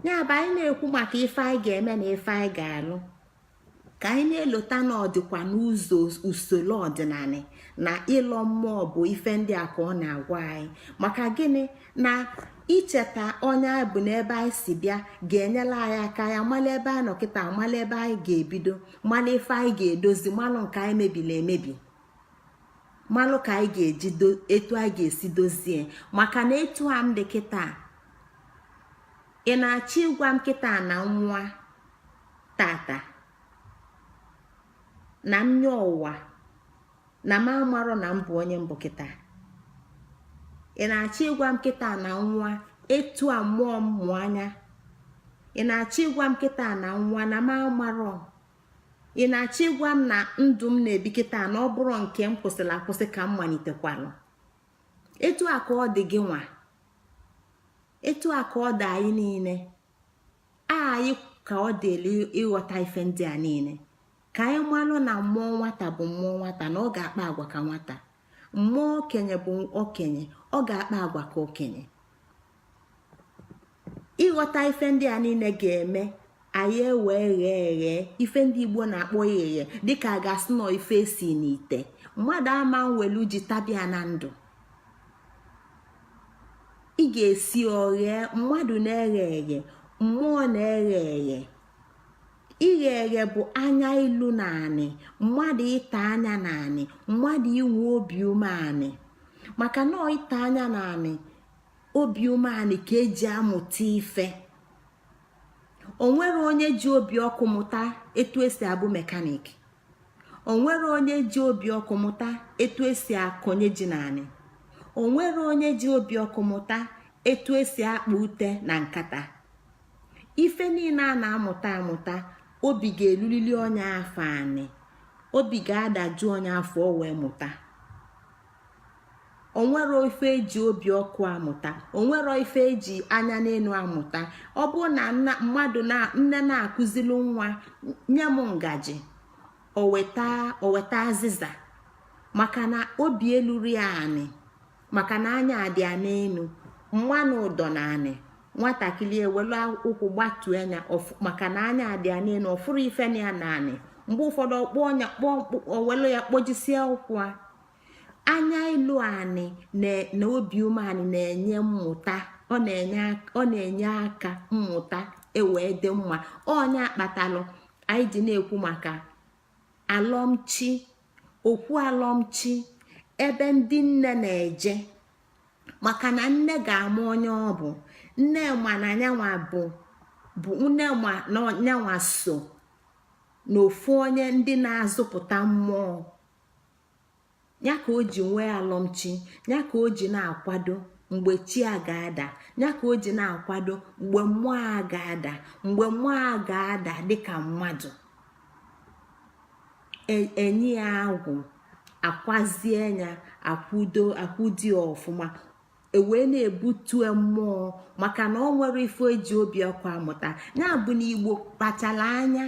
Ya bụ anyị na-ekwu maka ife anyị ga-eme na ife anyị ga-alụ, ka anyị na-elota na ọdịkwa n'ụzọ usoro ọdịnala na ịlọ mmụọ bụ ife ndị a ka ọ na-agwa anyị. Maka gịnị? Na icheta onye anyị bụ n'ebe anyị si bịa ga-enyela anyị aka ya mala ebe anyị nọ kịta, mala ebe anyị ga-ebido, mala ife anyị ga-edozi, malụ nke anyị mebiri emebi, malụ ka anyị ga-eji etu anyị ga-esi dozie. Maka na etu a m dị kịta, ị na-achọ ịgwa m kịta na nwa tata na mmịa ụwa na m amarọ na mbụ onye mbụ kịta? Ị na-achọ ịgwa m kịta na nwa etu a mmụọ m mụ anya? Ị na-achọ ịgwa m kịta na nwa na m amarọ? Ị na-achọ ịgwa m na ndụ m na-ebi kịta na ọ bụrụ nke m kwụsịrị akwụsị ka m malitekwalụ? Etu a ka ọ dị gị nwa, etu a ka ọ dị anyị niile. Anyị ka ọ dị ịghọta ife ndị a niile, ka anyị malụ na mmụọ nwata bụ mmụọ nwata, na ọ ga-akpa agwa ka nwata. Mmụọ okenye bụ okenye, ọ ga-akpa agwa ka okenye. Ịghọta ife ndị a niile ga-eme anyị ewee ghee ife ndị Igbo na-akpọ ighe, dịka a ga-asị nọ ife esi n'ite. Mmadụ ama nwelu ji tabịa na ndụ, ị ga-esi oghe. Mmadụ na-eghe eghe, mmụọ na-eghe eghe. Ighe eghe bụ anya ilu naanị, mmadụ ịta anya naanị, mmadụ inwe obi umeanị. Maka na ịta anya naanị, obi umeanị ka eji amụta ife. O nwere onye ji obi ọkụ mụta etu esi abụ mekanik. O nwere onye ji obi ọkụ mụta etu esi akọnye ji naanị. O nwere onye ji obi ọkụ mụta etu esi akpa ute na nkata. Ife niile a na-amụta amụta, obi ga-elulili onye afọ anị, obi ga-adaju onye afọ o wee mụta. O nwere ife eji obi ọkụ amụta, o nwere ife eji anya n'elu amụta. Ọ bụ na mmadụ nne na-akụzili nwa, nye m ngaji, o weta azịza, maka na obi eluru ya anị, maka na anya adị ya n'elu, mmanụ ụdọ na anị. Nwatakịrị ewelu ụkwụ gbatuo anya, maka na anya adị ya n'elu, ọfụrụ ife na ya na anị. Mgbe ụfọdụ ọkpọ ọnya owelu ya kpojisie ụkwụ a. Anya ilu anị na obi umeanị na-enye mmụta, ọ na-enye aka mmụta ewee dị mma. Onye akpatalụ anyị ji na-ekwu maka alọmchi, okwu alọmchi, ebe ndị nne na-eje. Maka na nne ga-ama onye ọ bụ, nne ma na nyanwa bụ nne ma na nyanwa so n'ofu onye ndị na-azụpụta mmụọ. Ya ka o ji nwee alọmchi, ya ka o ji na-akwado mgbe chi a ga-ada, ya ka o ji na-akwado mgbe mmụọ a ga-ada, mgbe mmụọ a ga-ada dịka mmadụ. Enyi ya agwụ, akwazie ya, akwụdi ọfụma, ewee na-ebutu mmụọ. Maka na ọ nwere ife eji obi ọkụ amụta. Ya bụ na Igbo kpachara anya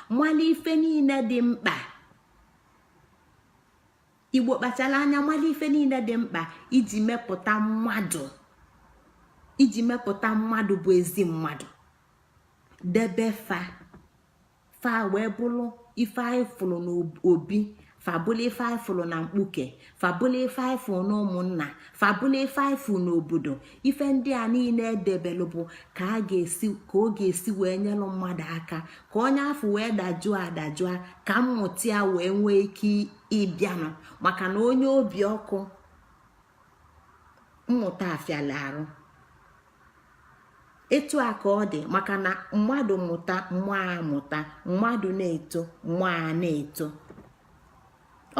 mmalụ ife niile dị mkpa. Igbo kpachara anya mmalụ ife niile dị mkpa iji mepụta mmadụ, iji mepụta mmadụ bụ ezi mmadụ. Debe fa fa wee bụrụ ife anyị fụrụ n'obi, fabụla ife anyị fụrụ na mkpuke, fabụla ife anyị fụrụ na ụmụnna, fabụla ife anyị fụrụ n'obodo. Ife ndị a niile edebelụ bụ ka ọ ga-esi wee nyelụ mmadụ aka ka onye afọ wee dajụọ ka mmụta ya wee nwee ike ịbịanụ, maka na onye obi ọkụ mmụta afịala arụ. Etu a ka ọ dị, maka na mmadụ mụta mmụọ amụta, mmadụ na-eto mmụọ a na-eto.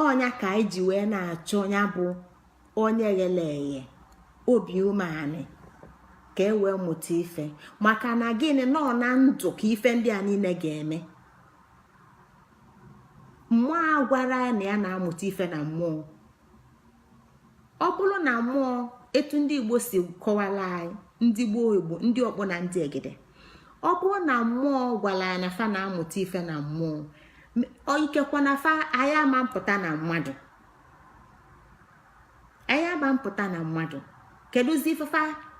Ọnya ka anyị ji wee na-achọ ya bụ onye ghele eghe obi umeanị ka e wee mụta ife, maka na gịnị nọ na ndụ ka ife ndị a niile ga-eme. Mmụọ agwara ya na ya na-amụta ife na mmụọ. Ọ bụrụ na mmụọ etu ndị Igbo si kọwara anyị, ndị gboo Igbo, ndị ọkpọ na ndị egede, ọ bụrụ na mmụọ gwara ya na fa na-amụta ife na mmụọ, ikekwa na fa anyị ama mpụta na mmadụ, anyị ama mpụta na mmadụ.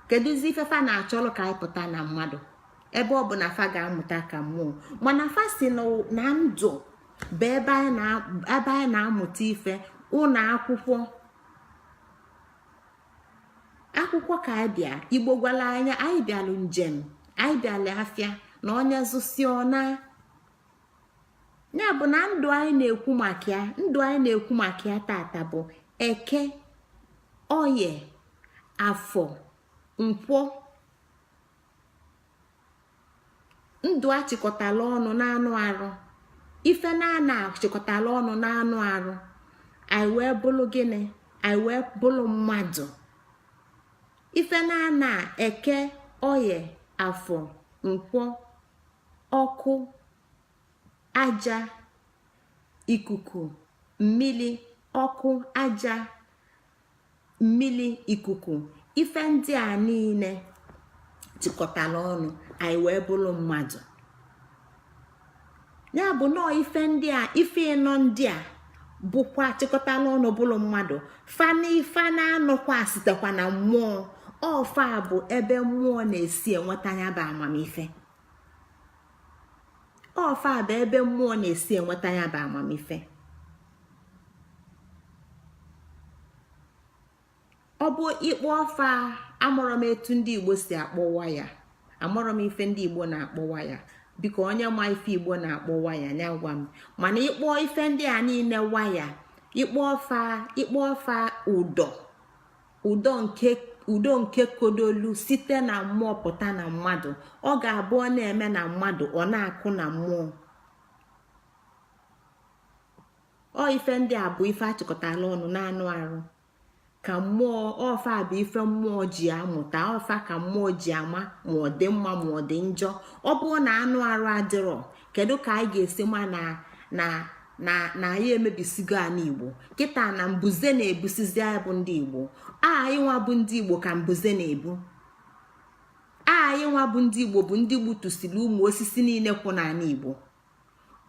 Kedụzi ifefa na-achọrọ ka anyị pụta na mmadụ ebe ọ bụ na fa ga-amụta ka mmụọ? Mana fa si na ndụ bụ ebe anyị na-amụta ife. Ụlọ akwụkwọ ka anyị bịa. Igbo gwara anya anyị bịalụ njem, anyị bịalụ afịa, na onye zụsi ọna ya bụ na ndụ anyị na-ekwu maka ya tata bụ Eke, Oye, Afọ, Nkwọ. Ndụ achịkọtala ọnụ n'anụ arụ, ife na achịkọtala ọnụ n'anụ arụ, anyị wee bụrụ gịnị? Anyị wee bụrụ mmadụ. Ife na Eke, Oye, Afọ, Nkwọ, ọkụ, aja, ikuku, mmili, ọkụ, aja, mmili, ikuku. Ife ndị a niile chịkọtara ọnụ, anyị wee bụrụ mmadụ. Ya bụ nọọ ife ndị a, ife ịnọ ndị a bụkwa chịkọtara ọnụ bụrụ mmadụ. Ife na-anọkwa sitekwa na mmụọ. Ọfa bụ ebe mmụọ na-esi enweta ya bụ amamife. Ọfa bụ ebe mmụọ na-esi enweta ya bụ amamife. Ọ bụ ịkpọ ọfa, amụrụ m etu ndị Igbo si akpọwa ya, amụrụ m ife ndị Igbo na-akpọwa ya. Biko onye ma ife Igbo na-akpọwa ya nya gwa m. Mana ịkpọ ife ndị a niile waya, ịkpọ ọfa udo nke kodolu site na mmụọ pụta na mmadụ. Ọ ga-abụ ọ na-eme na mmadụ, ọ na-akụ na mmụọ. Ọ ife ndị a bụ ife achịkọtala ọnụ n'anụ arụ ka mmụọ. Ọfa bụ ife mmụọ ji amụta. Ọfa ka mmụọ ji ama ma ọ dị mma ma ọ dị njọ. Ọ bụrụ na anụ arụ adịrọ, kedu ka anyị ga-esi ma na anyị emebisigo ana Igbo kịta? Na mbuze na-ebusizi anyị bụ ndị Igbo. Anyị nwa bụ ndị Igbo ka mbuze na-ebu. Anyị nwa bụ ndị Igbo bụ ndị gbutusiri ụmụ osisi niile kwụ n'ala Igbo,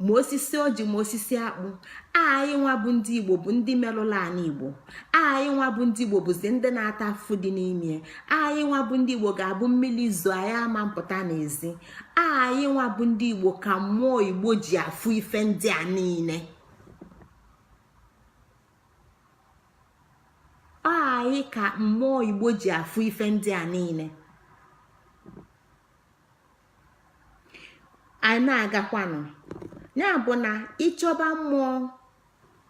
ma osisi ọjị ma osisi akpụ. Anyị nwa bụ ndị Igbo bụ ndị merụla ana Igbo. Anyị nwa bụ ndị Igbo bụzi ndị na-ata afụfụ dị n'ime. Anyị nwa bụ ndị Igbo ga-abụ mmiri izo anyị ama mpụta n'ezi. Anyị nwa bụ ndị Igbo ka mmụọ Igbo ji afụ ife ndị a niile. Anyị ka mmụọ Igbo ji afụ ife ndị a niile. Anyị na-agakwanụ, ya bụ na ịchọba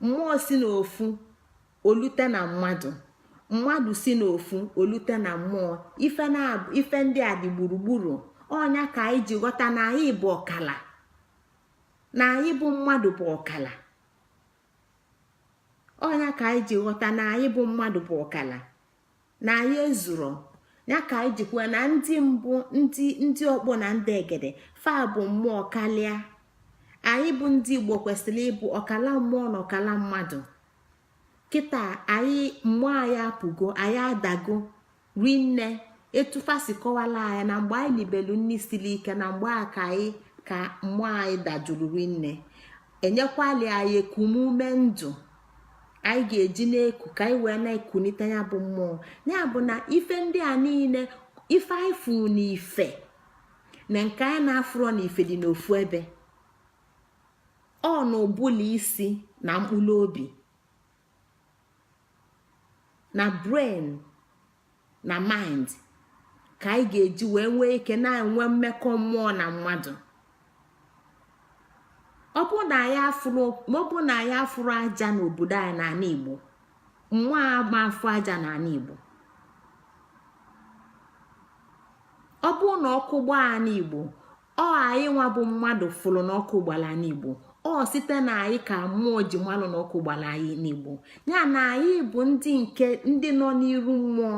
mmụọ si n'ofu olute na mmadụ, mmadụ si n'ofu olute na mmụọ. Ife ndị a dị gburugburu. Ọnya ka anyị ji ghọta na anyị bụ ọkala, na anyị bụ mmadụ bụ ọkala. Ọnya ka anyị ji ghọta na anyị bụ mmadụ bụ ọkala, na anyị ezuru. Ya ka anyị jikwa na ndị mbụ, ndị ọkpọ na ndị egede, fa bụ mmụọ kalịa. Anyị bụ ndị Igbo kwesịrị ịbụ ọkala mmụọ na ọkala mmadụ. Kịta anyị mmụọ anyị apụgo, anyị adago rinne. Etufasi kọwala anyị na mgbe anyị libelu nni siri ike, na mgbe a ka mmụọ anyị dajuru rinne. Enyekwali anyị ekumume ndụ anyị ga-eji na-eku ka anyị wee na-ekunite ya bụ mmụọ. Ya bụ na ife ndị a niile, ife anyị furu n'ife na nke anyị na-afụrọ n'ife dị n'ofu ebe. ọ n'ụbụlụ isi na mkpụrụ obi na brain na mind ka anyị ga-eji wee nwee ike na-enwe mmekọ mmụọ na mmadụ. ọ bụ na anyị afụrụ aja n'obodo anyị n'ala Igbo, mmụọ agba afụ aja n'ala Igbo. ọ bụ na ọkụ gbaa anyị Igbo, ọ anyị nwa bụ mmadụ fụrụ na ọkụ gbara anyị Igbo, ọ site na anyị ka mmụọ ji malụ na ọkụ gbara anyị n'Igbo. ya na anyị bụ ndị nọ n'iru mmụọ.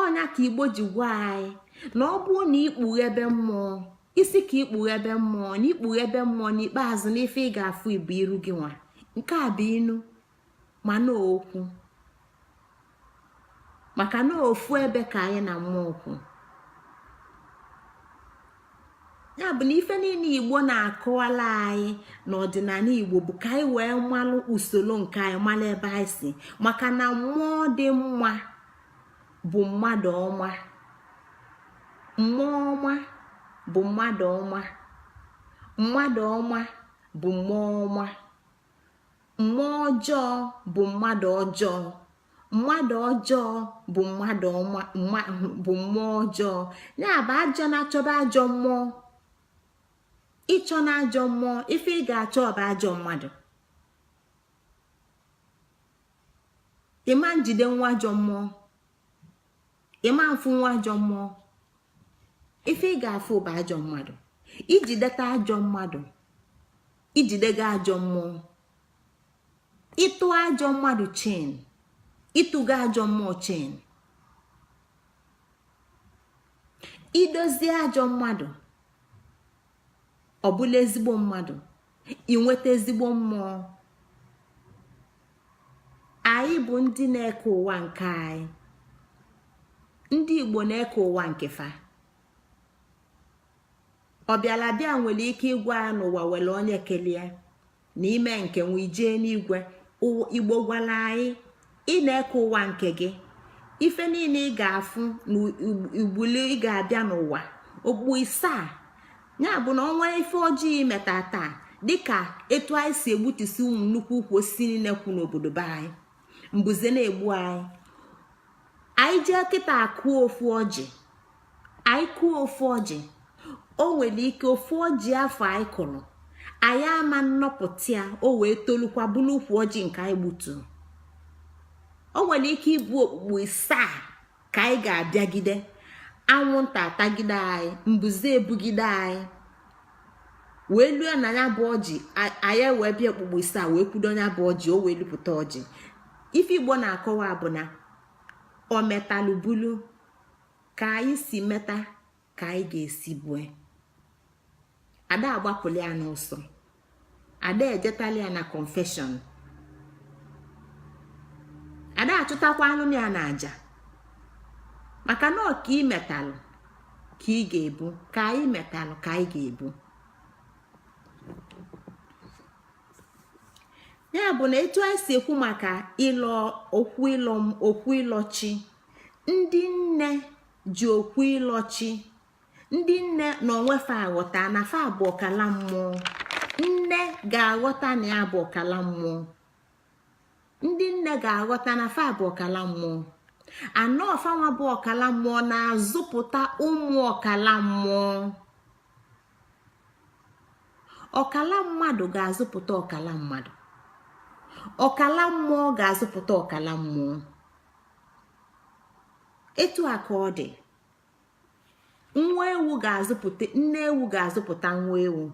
ọnya ka Igbo ji gwa anyị na ọ bụ na ikpughebe mmụọ, isi ka ikpughebe mmụọ, na ikpughebe mmụọ n'ikpeazụ n'ife ị ga-afụ ibu iru gị nwa. nke a bụ inu ma na okwu, maka na ofu ebe ka anyị na mmụọ okwu. ya bụ na ife niile Igbo na-akọwala anyị n'ọdịnala Igbo bụ ka anyị wee malụ usoro nke anyị, malụ ebe anyị si. maka na mmụọ dị mma bụ mmadụ ọma, mmụọ ọma bụ mmadụ ọma, mmadụ ọma bụ mmụọ ọma, mmụọ ọjọọ bụ mmadụ ọjọọ, mmadụ ọjọọ bụ mmadụ ọma, bụ mmụọ ọjọọ. ya bụ ajọ na-achọba ajọ mmụọ. ịchọ na ajọ mmụọ, ife ị ga-achọ ọba ajọ mmadụ. ịma njide nwa ajọ mmụọ, ịma mfu nwa ajọ mmụọ. ife ị ga-afụ bụ ajọ mmadụ. ijideta ajọ mmadụ, ijidega ajọ mmụọ. ịtụ ajọ mmadụ chen, ịtụga ajọ mmụọ chen. idozie ajọ mmadụ, ọ bụla ezigbo mmadụ, inweta ezigbo mmụọ. anyị bụ ndị na-eke ụwa nke anyị. ndị Igbo na-eke ụwa nke fa. ọbịalabịa nwere ike ịgwa ya n'ụwa were onye kelee n'ime nke nwe ijee n'igwe. Igbo gwara anyị, ị na-eke ụwa nke gị, ife niile ị ga-afụ na igbuli ị ga-abịa n'ụwa okpu isaa. ya bụ na ọnwa ife ọjọọ imeta taa, dịka etu anyị si egbutisi ụmụ nnukwu ukwu osisi niile kwu n'obodo be anyị, mbuze na-egbu anyị. anyị jee kịta akụọ ofu ọjị, anyị kụọ ofu ọjị, o nwere ike ofu ọjị afọ anyị kụrụ, anyị ama nnọpụta ya, o wee tolukwa bụrụ ukwu ọjị nke anyị gbutu. o nwere ike ịbụ okpukpu isaa ka anyị ga-abịagide. anwụnta atagide anyị, mbuze ebugide anyị, wee lue na ya bụ ọjị, anyị wee bịa okpukpu isaa wee kwudo ya bụ ọjị, o wee lupụta ọjị. ife Igbo na-akọwa bụ na o metalụ bulu, ka anyị si meta ka anyị ga-esi bue. ada agbapụli ya n'ụsọ, ada ejetali ya na confession, ada achụtakwa anụ ya na aja. maka na ọka ị metalụ ka ị ga-ebu, ka anyị metalụ ka anyị ga-ebu. ya bụ na etu anyị si ekwu maka okwu ịlọchi, ndị nne ji okwu ịlọchi. ndị nne na onwefe aghọta na fa bụ ọkala mmụọ. nne ga-aghọta na ya bụ ọkala mmụọ. ndị nne ga-aghọta na fa bụ ọkala mmụọ. anọ ọfanwa bụ ọkala mmụọ na-azụpụta ụmụ ọkala mmụọ. ọkala mmadụ ga-azụpụta ọkala mmadụ, ọkala mmụọ ga-azụpụta ọkala mmụọ. etu a ka ọ dị. nwa ewu ga-azụpụta nne ewu, ga-azụpụta nwa ewu.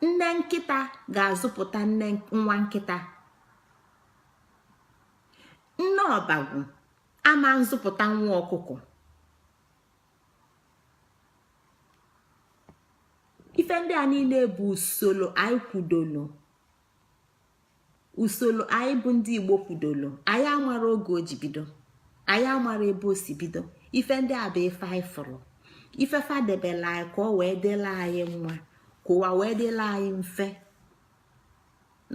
nne nkịta ga-azụpụta nwa nkịta. nne ọbagwu ama nzụpụta nwa ọkụkọ. ife ndị a niile bụ usoro anyị kwudolo, usoro anyị bụ ndị Igbo kwudolo. anyị amara oge o ji bido, anyị amara ebe o si bido. ife ndị a bụ ife anyị fụrụ, ife fadebela anyị ka ọ wee dịla anyị nwa, ka ụwa wee dịla anyị mfe.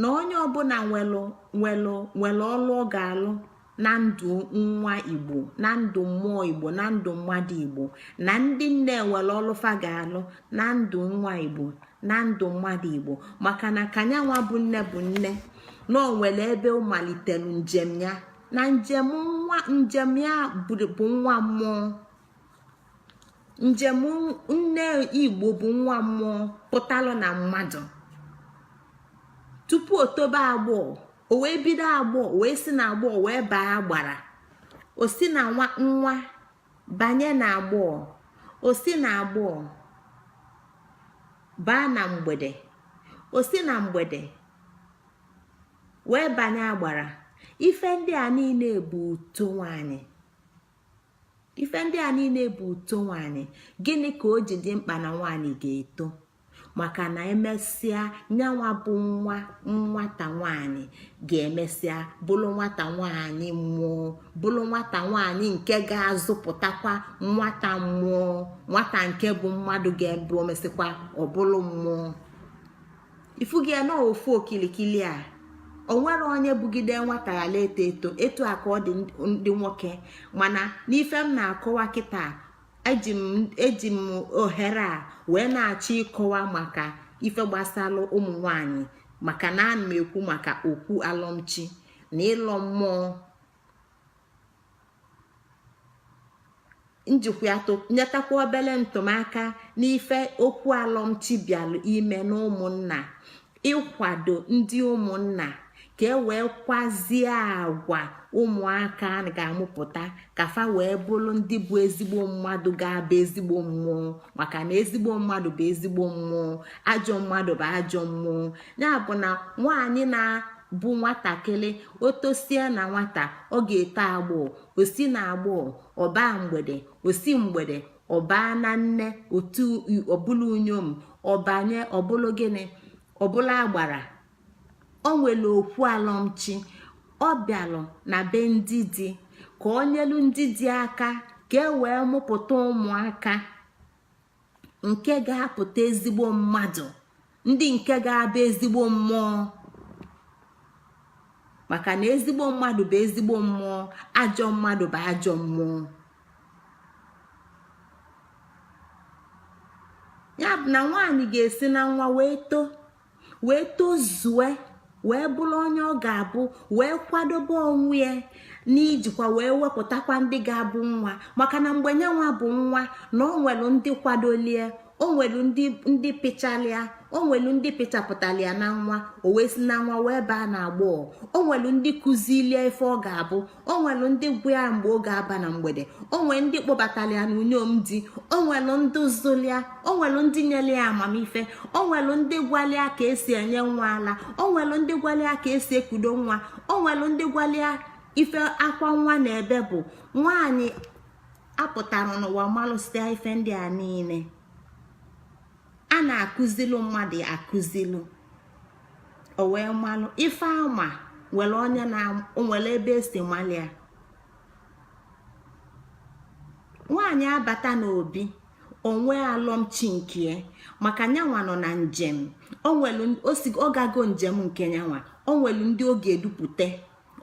na onye ọbụla nwere ọlụ ọ ga-alụ na ndụ nwa Igbo, na ndụ mmụọ Igbo, na ndụ mmadụ Igbo, na ndị nne nwere ọlụfa ga-alụ na ndụ nwa Igbo, na ndụ mmadụ Igbo. maka na kanyanwa bụ nne na o nwere ebe ọ malitelu njem ya, na njem ya bụ nwa mmụọ. njem nne Igbo bụ nwa mmụọ pụtalụ na mmadụ tupu o tobe agbọọ, o wee bido agbọọ, wee si na agbọọ wee baa agbara, o si na nwa banye na agbọọ, o si na agbọọ baa na mgbede, o si na mgbede wee banye agbara. ife ndị a niile bụ uto nwanyị. ife ndị a niile bụ uto nwanyị. gịnị ka o ji dị mkpa na nwanyị ga-eto? maka na emesịa nyanwa bụ nwata nwanyị ga-emesịa bụrụ nwata nwanyị mmụọ, bụrụ nwata nwanyị nke ga-azụpụtakwa nwata mmụọ, nwata nke bụ mmadụ ga-ebu omesịkwa ọbụlụ mmụọ. ifugi na ofu okilikili a, o nwere onye bugide nwata ya eto eto etu a ka ọ dị ndị nwoke. mana n'ife m na-akọwa kịta, eji m ohere a wee na-achọ ịkọwa maka ife gbasalụ ụmụ nwanyị, maka na ana m ekwu maka okwu alọmchi na ịlọ mmụọ. njikwa ya nyetakwa obele ntụmaka n'ife okwu alọmchi bịalụ ime na ụmụnna, ịkwado ndị ụmụnna ka e wee kwazie agwa ụmụaka ga-amụpụta ka fa wee bụrụ ndị bụ ezigbo mmadụ ga-abụ ezigbo mmụọ. maka na ezigbo mmadụ bụ ezigbo mmụọ, ajọ mmadụ bụ ajọ mmụọ. ya bụ na nwaanyị na-bụ nwatakịrị, o tosie na nwata, ọ ga-eto agbọọ, o si na agbọọ ọba mgbede, o si mgbede ọba na nne, otu ọbụla unyom, ọbanye ọbụlụ gịnị, ọbụla agbara. o nwere okwu alọmchi, ọ bịalụ na be ndị di ka o nyelu ndị di aka ka e wee mụpụta ụmụaka nke ga-apụta ezigbo mmadụ, ndị nke ga-abụ ezigbo mmụọ. maka na ezigbo mmadụ bụ ezigbo mmụọ, ajọ mmadụ bụ ajọ mmụọ. ya bụ na nwaanyị ga-esi na nwa wee tozue, wee bụrụ onye ọ ga-abụ, wee kwadobe onwe ya n'ijikwa wee wepụtakwa ndị ga-abụ nwa. maka na mgbe nyanwa bụ nwa na o nwelu ndị kwadolie, o nwelu ndị pịchalịa, o nwelu ndị pịchapụtalịa na nwa, o wee si na nwa wee baa na agbọọ. o nwelu ndị kụzilie ife ọ ga-abụ, o nwelu ndị gwa ya mgbe ọ ga-aba na mgbede, o nwere ndị kpọbatalịa na unyom di, o nwelu ndị zụlịa, o nwelu ndị nyere ya amamife, o nwelu ndị gwalịa ka esi enye nwa ala, o nwelu ndị gwalịa ka esi ekudo nwa, o nwelu ndị gwalịa ife akwa nwa na ebe bụ. nwaanyị apụtara n'ụwa malụsịa ife ndị a niile. a na-akụzilu mmadụ akụzilu, o wee malụ ife ama nwere onye na nwere ebe esi malịa. nwaanyị abata n'obi, onwe alọmchi nke, maka nyanwa nọ na njem, ọ gago njem nke nyanwa, o nwelu ndị ọ ga-edupụta,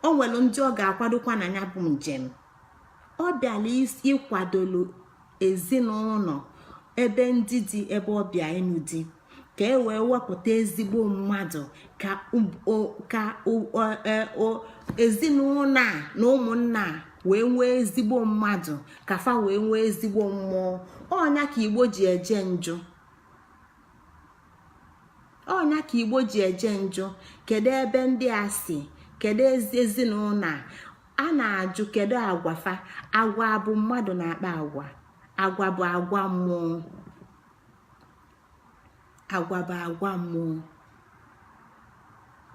o nwelu ndị ọ ga-akwadokwa na ya bụ njem. ọ bịala ịkwadolu ezinụlọ ebe ndị dị ebe ọbịa enu dị, ka e wee wepụta ezigbo mmadụ, ka ezinụlọ a na ụmụnna wee nwee ezigbo mmadụ, ka fa wee nwee ezigbo mmụọ. ọnya ka Igbo ji eje njụ, ọnya ka Igbo ji eje njụ. kedu ebe ndị a si, kedu ezinụlọ a na-ajụ, kedu agwafa? agwa bụ mmadụ na-akpa agwa, agwa bụ agwa mmụọ, agwa bụ agwa mmụọ.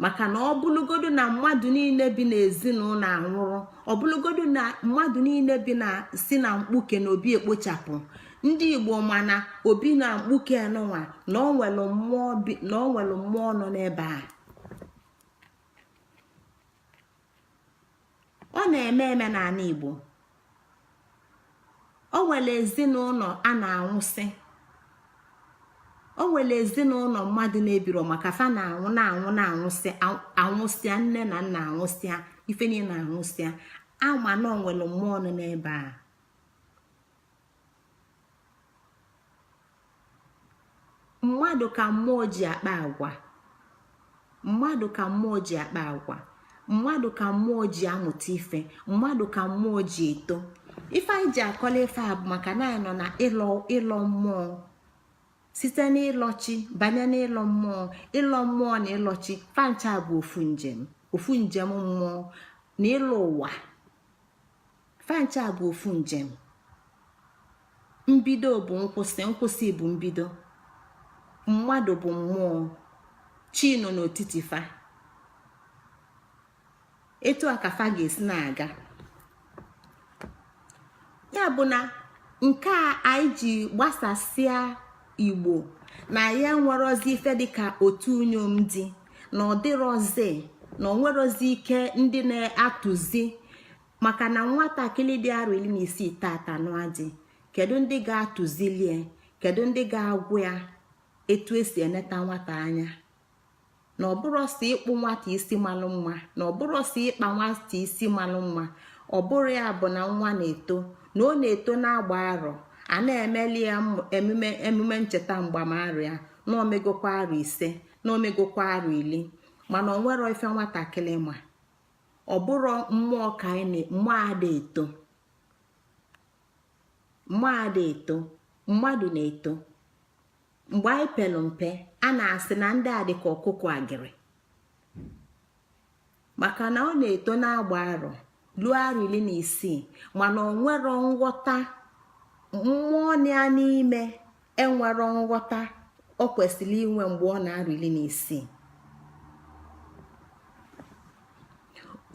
maka na ọ bụlụgodu na mmadụ niile bi n'ezinụlọ anwụrụ, ọ bụlụgodu na mmadụ niile bi na si na mkpuke na obi ekpochapụ, ndị Igbo mana obi na mkpuke nụnwa na ọ nwere mmụọ nọ n'ebe a. ọ na-eme n'ala Igbo. o nwere ezinụlọ a na-anwụsị, o nwere ezinụlọ mmadụ na-ebiro maka fa na-anwụsịa, nne na nna anwụsịa, ife niile na-anwụsịa. ama na onwere mmụọ nọ n'ebe a. Mmadụ ka mmụọ ji akpa agwa, mmadụ ka mmụọ ji akpa agwa, mmadụ ka mmụọ ji amụta ife, mmadụ ka mmụọ ji eto. Ife anyị ji akọla ife a bụ maka na anyị nọ na ịlọ mmụọ, site n'ịlọchi banye n'ịlọ mmụọ. Ịlọ mmụọ na ịlọchi fancha bụ ofu njem mmụọ na ịlọ ụwa, fancha bụ ofu njem. Mbido bụ nkwụsị, nkwụsị bụ mbido. Mmadụ bụ mmụọ, chi nọ n'otiti fa. Etu a ka fa ga-esi na-aga. Ya bụ na nke a anyị ji gbasasịa Igbo na ya nwerozi ife dịka otu unyom dị na ọdịrozi na onwerozi ike ndị na-atụzi, maka na nwatakịrị dị arọ 16 tata n'adị. Kedu ndị ga-atụzilie? Kedu ndị ga-agwụ ya etu esi eneta nwata anya? Na ọ bụrụ sị ịkpụ nwata isi malụ mma, na ọ bụrụ sị ịkpa nwata isi malụ mma. Ọ bụrụ ya bụ na nwa na-eto, na ọ na-eto na-agba arọ, a na-emeli ya emume ncheta mgbamarụ ya, na omegokwa arọ 5, na omegokwa arọ 10, mana ọ nwere ife nwatakịrị ma. Ọ bụrụ mmụọ ka mmụọ ada eto, mmụọ ada eto, mmadụ na-eto. Mgbe anyị pelu mpe, a na-asị na ndị a dị ka ọkụkọ agịrị, maka na ọ na-eto na-agba arọ luo arọ 16, mana ọ nwero nghọta. Mmụọ ya n'ime enwero nghọta o kwesịrị inwe mgbe ọ na-arọ 16.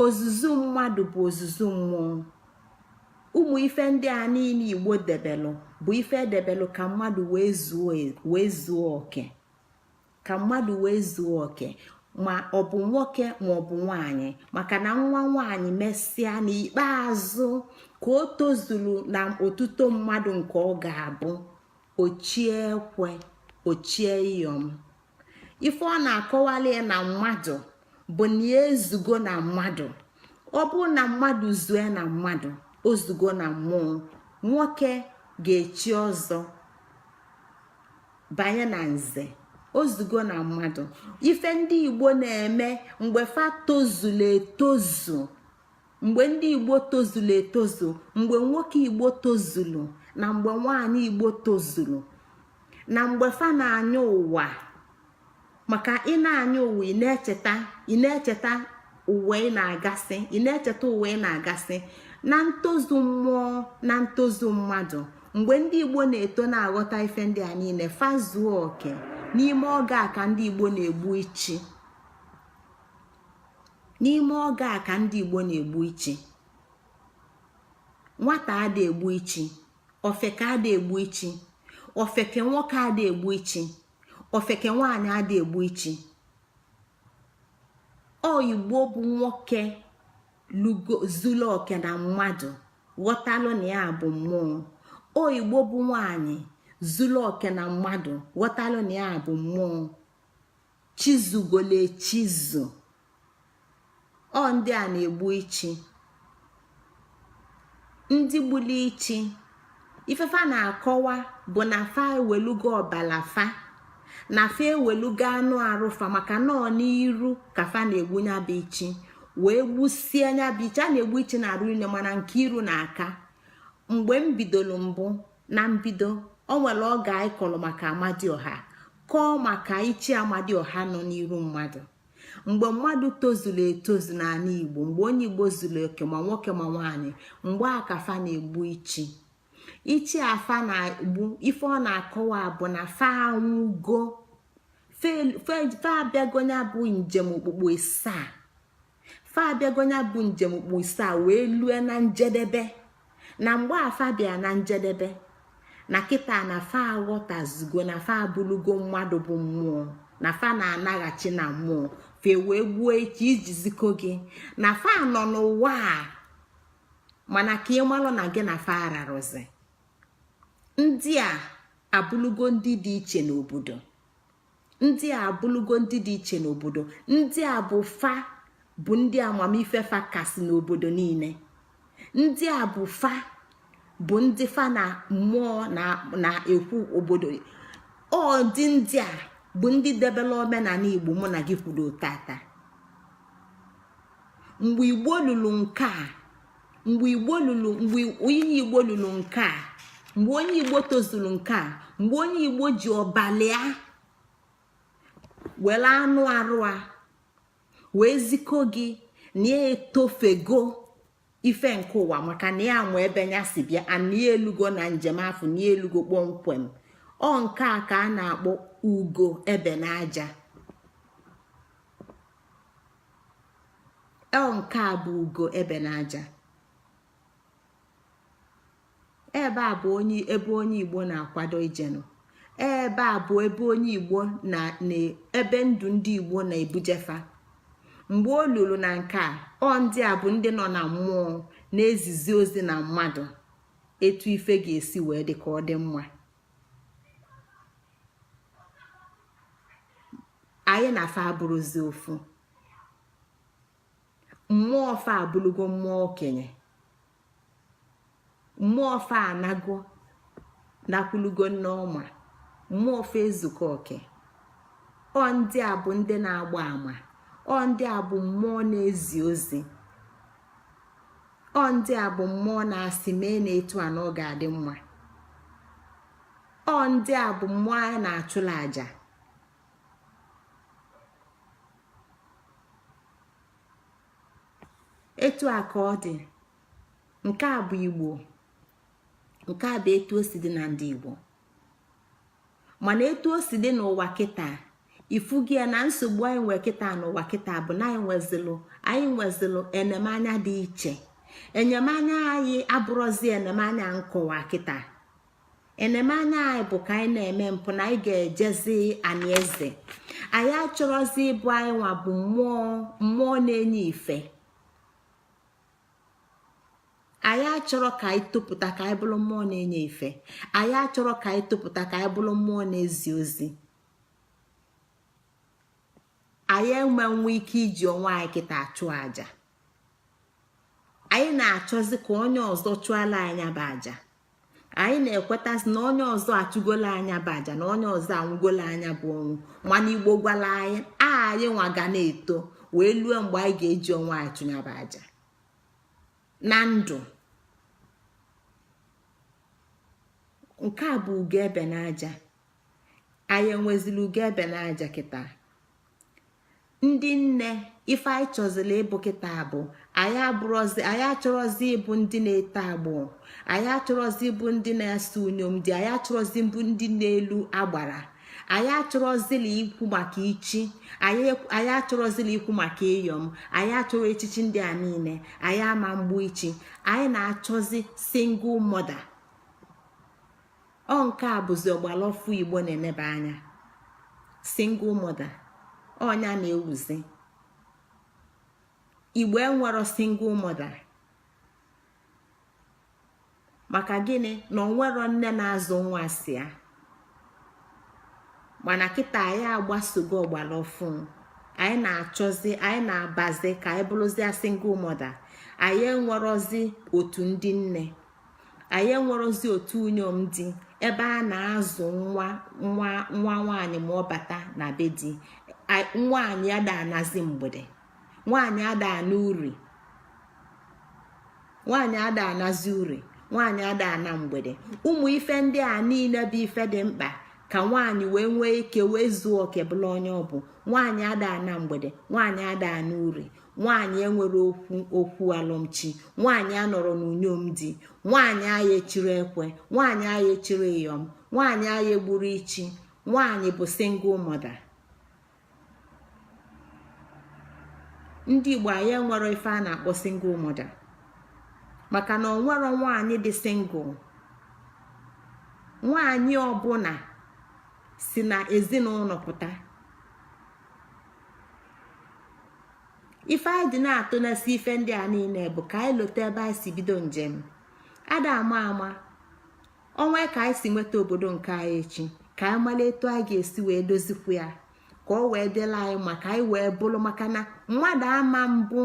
Ozuzu mmadụ bụ ozuzu mmụọ. Ụmụ ife ndị a niile Igbo debelụ bụ ife edebelụ ka mmadụ wee zuo oke, ka mmadụ wee zuo oke, ma ọ bụ nwoke ma ọ bụ nwanyị. Maka na nwa nwanyị mesịa n'ikpeazụ ka o tozuru na otuto mmadụ nke ọ ga-abụ, ochie ekwe, ochie iyom. Ife ọ na-akọwali na mmadụ bụ na ya ezugo na mmadụ. Ọ bụ na mmadụ zue na mmadụ, ozugo na mmụọ. Nwoke ga-echi ọzọ banye na nze, ozugo na mmadụ. Ife ndị Igbo na-eme mgbe fa tozulu etozu, mgbe ndị Igbo tozulu etozu, mgbe nwoke Igbo tozulu na mgbe nwaanyị Igbo tozulu, na mgbe fa na-anya ụwa. Maka ị na-anya ụwa, ị na-echeta ụwa ị na-agasị, ị na-echeta ụwa ị na-agasị na ntozu mmụọ na ntozu mmadụ. Mgbe ndị Igbo na-eto na-aghọta ife ndị a niile, fazuo oke n'ime oge a ka ndị Igbo na-egbu ichi, n'ime oge a ka ndị Igbo na-egbu ichi. Nwata ada egbu ichi, ofeke ada egbu ichi, ofeke nwoke ada egbu ichi, ofeke nwaanyị ada egbu ichi. Ọ Igbo bụ nwoke zulu oke na mmadụ, ghọtalụ na ya bụ mmụọ. O Igbo bụ nwaanyị zulu oke na mmadụ, ghọtalụ na ya bụ mmụọ. Chizugole chizu. Ọ ndị a na-egbu ichi. Ndị gbuli ichi, ifefa na-akọwa bụ na fa ewelugo ọbala fa, na fa ewelugo anụ arụfa, maka na ọ n'iru ka fa na-egbu nya bụ ichi, wee gbusie nya bụ ichi. A na-egbu ichi na arụ ile, mana nke iru na aka. Mgbe m bidolu mbụ, na mbido o nwere oge anyị kọrọ maka Amadioha, kọọ maka ichi Amadioha nọ n'iru mmadụ. Mgbe mmadụ tozuru etozu n'ala Igbo, mgbe onye Igbo zuru oke ma nwoke ma nwaanyị, mgbe akafa na-egbu ichi. Ichi afa na-egbu, ife ọ na-akọwa bụ na fa anwụgo, fa abịagonya bụ njem okpukpu isaa, fa abịagonya bụ njem okpukpu isaa wee lue na njedebe. Na mgbe afa bịa na njedebe, na kịta na fa aghọtazugo na fa abụlugo mmadụ bụ mmụọ, na fa na-anaghachi na mmụọ, fe wee gbuo echi iji ziko gị na fa nọ n'ụwa a, mana ka ị malụ na gị na fa ararụzi. Ndị a abụlugo ndị dị iche n'obodo, ndị a abụlugo ndị dị iche n'obodo. Ndị a bụ fa bụ ndị amamife fa kasị n'obodo niile. ndị a bụ ndị fa na mmụọ na-ekwu obodo. Ọ dị ndị a bụ ndị debela omenala Igbo mụ na gị kwudo tata. Mgbe Igbo lụrụ nke a, mgbe onye Igbo lụrụ nke a, mgbe onye Igbo tozuru nke a, mgbe onye Igbo ji ọbalịa were anụ arụ a wee zikọ gị na ya etofego ife nke ụwa, maka na ya nwe ebe ya si bịa, ana ya elugo na njem afọ, na ya elugo kpọmkwem. Ọ nke a ka a na-akpọ Ugo Ebe Na Aja. Ọ nke a bụ Ugo Ebe Na Aja. Ebe a bụ ebe onye Igbo na-akwado ijenụ. Ebe a bụ ebe onye Igbo na ebe ndụ ndị Igbo na-ebujefa. Mgbe o luru na nke a, ọ ndị a bụ ndị nọ na mmụọ na-ezizi ozi na mmadụ etu ife ga-esi wee dị ka ọ dị mma. Anyị na fa abụrụzi ofu. Mmụọ fa abụrụgo mmụọ okenye, mmụọ fa anago nakwulugo nneọma, mmụọ fa ezuko oke. Ọ ndị a bụ ndị na-agba ama, ọ ndị a bụ mmụọ na-ezi ozi, ọ ndị a bụ mmụọ na-asị mee na etu a na ọ ga-adị mma. Ọ ndị a bụ mmụọ anyị na-achụla aja. Etu a ka ọ dị. Nke a bụ Igbo, nke a bụ etu o si dị na ndị Igbo. Mana etu o si dị n'ụwa kịta, ifugi ya na nsogbu anyị nwe kịta n'ụwa kịta bụ na anyị nwezilụ enemanya dị iche. Enyemanya anyị abụrụzi enemanya nkọwa kịta. Enemanya anyị bụ ka anyị na-eme mpụ na anyị ga-ejezi anaeze. Anyị achọrọzi ịbụ anyị nwa bụ mmụọ na-enye ife. Anyị achọrọ ka anyị topụta ka anyị bụrụ mmụọ na-enye ife. Anyị achọrọ ka anyị topụta ka anyị bụrụ mmụọ na-ezi ozi. Anyị enwenwe ike iji onwe anyị kịta achụ aja. Anyị na-achọzi ka onye ọzọ chụọla anya bụ aja. Anyị na-ekwetazi na onye ọzọ achụgola anya bụ aja, na onye ọzọ anwụgola anya bụ ọnwụ. Mana Igbo gwala anyị nwa ga na-eto wee lue mgbe anyị ga-eji onwe anyị chụnyaba aja na ndụ. Nke a bụ Ugo Ebe Na Aja. Anyị enwezili Ugo Ebe Na Aja kịta. Ndị nne ife anyị chọzili ịbụ kịta bụ anyị achọrọzi ịbụ ndị na-eto agbụ, anyị achọrọzi ịbụ ndị na-asa unyom dị, anyị achọrọzi ịbụ ndị na-elu agbara, anyị achọrọzili ikwu maka ichi, anyị achọrọzili ikwu maka ịyọm, anyị achọrọ echichi ndị a niile, anyị ama mgbu ichi. Anyị na-achọzi single mother. Ọ nke a bụzi ọgbalaọfụ Igbo na-eneba anya, single mother. Ọnya na-ewuzi. Igbo enwero single mother. Maka gịnị? Na onwero nne na-azụ nwa si ya. Mana kịta anyị agbasogo ọgbalaọfụ. Anyị na-achọzi, anyị na-abazi ka anyị bụrụzie single mother. Anyị enwerozi otu ndị nne, anyị enwerozi otu unyom dị ebe a na-azụ nwa nwaanyị ma ọ bata na be di. Nwaanyị ada anazi mgbede, nwaanyị ada ana uri, nwaanyị ada anazi uri, nwaanyị ada ana mgbede. Ụmụ ife ndị a niile bụ ife dị mkpa ka nwaanyị wee nwee ike wee zuo oke bụla onye ọ bụ. Nwaanyị ada ana mgbede, nwaanyị ada ana uri, nwaanyị enwere okwu alụmchi, nwaanyị anọrọ n'unyom di, nwaanyị agha echiri ekwe, nwaanyị agha echiri iyom, nwaanyị agha egburu ichi. Nwaanyị bụ single mother. Ndị Igbo anyị enwero ife a na-akpọ single mother, maka na onwero nwaanyị dị single. Nwaanyị ọbụla si na ezinụlọ pụta. Ife anyị dị na-atụ na-esi ife ndị a niile bụ ka anyị lote ebe anyị si bido njem. Ada ama onwe ka anyị si nweta obodo nke anyị echi, ka anyị mara etu anyị ga-esi wee dozikwu ya ka ọ wee dịla anyị maka anyị wee bụrụ. Maka na mmadụ ama mbụ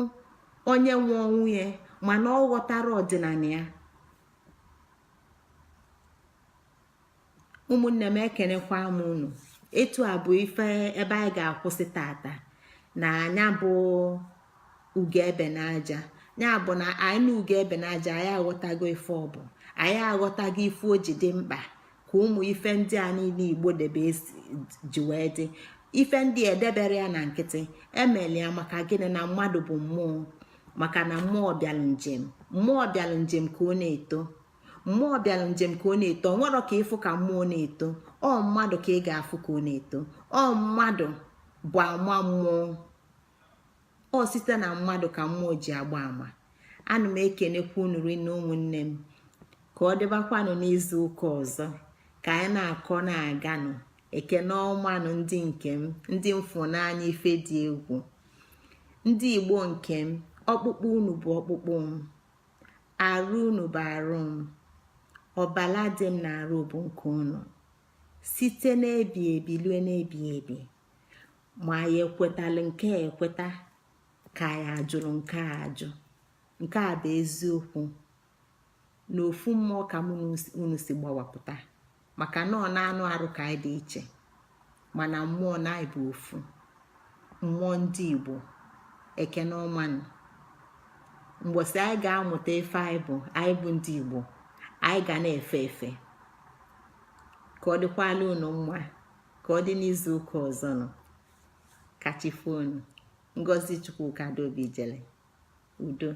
onye nwe onwunye, mana ọ ghọtara ọdịnala ya. ụmụnne m ekenekwa m unu. etu a bụ ife ebe anyị ga-akwụsị tata na anya bụ Ugo Ebe Na Aja. ya bụ na anyị na Ugo Ebe Na Aja anyị aghọtago ife ọ bụ, anyị aghọtago ife o ji dị mkpa ka ụmụ ife ndị a niile Igbo debe ji wee dị. ife ndị edebere ya na nkịtị emeli ya maka gịnị? na mmadụ bụ mmụọ, maka na mmụọ bịalụ njem, mmụọ bịalụ njem ka ọ na-eto, mmụọ bịalụ njem ka ọ na-eto. ọ nwere ka ịfụ ka mmụọ na-eto, ọ mmadụ ka ị ga-afụ ka ọ na-eto. ọ mmadụ bụ ama mmụọ, ọ site na mmadụ ka mmụọ ji agba ama. ana m ekenekwa unu rinne ụmụnne m, ka ọ dịbakwanụ n'izu ụka ọzọ ka anyị na-akọ na-aganụ. ekene ọmanụ ndị nke m, ndị mfụnanya ife dị egwu, ndị Igbo nke m. ọkpụkpụ unu bụ ọkpụkpụ m, arụ unu bụ arụ m, ọbala dị m na-arụ bụ nke unu, site n'ebi ebi lue n'ebi ebi. ma ya ekwetalụ nke a ekweta, ka ya ajụrụ nke a ajụ. nke a bụ eziokwu na ofu mmụọ ka mụ unu si gbawapụta, maka na ọ na-anụ arụ ka anyị dị iche, mana mmụọ na anyị bụ ofu mmụọ ndị Igbo. ekene ọmanụ. mgbọsị anyị ga-amụta ife anyị bụ ndị Igbo, anyị ga na-efe efe. ka ọ dịkwala unu mma, ka ọ dị n'izu ụka ọzọ nọ. kachifonu. Ngozi Chukwuka Adaobi jele. udo.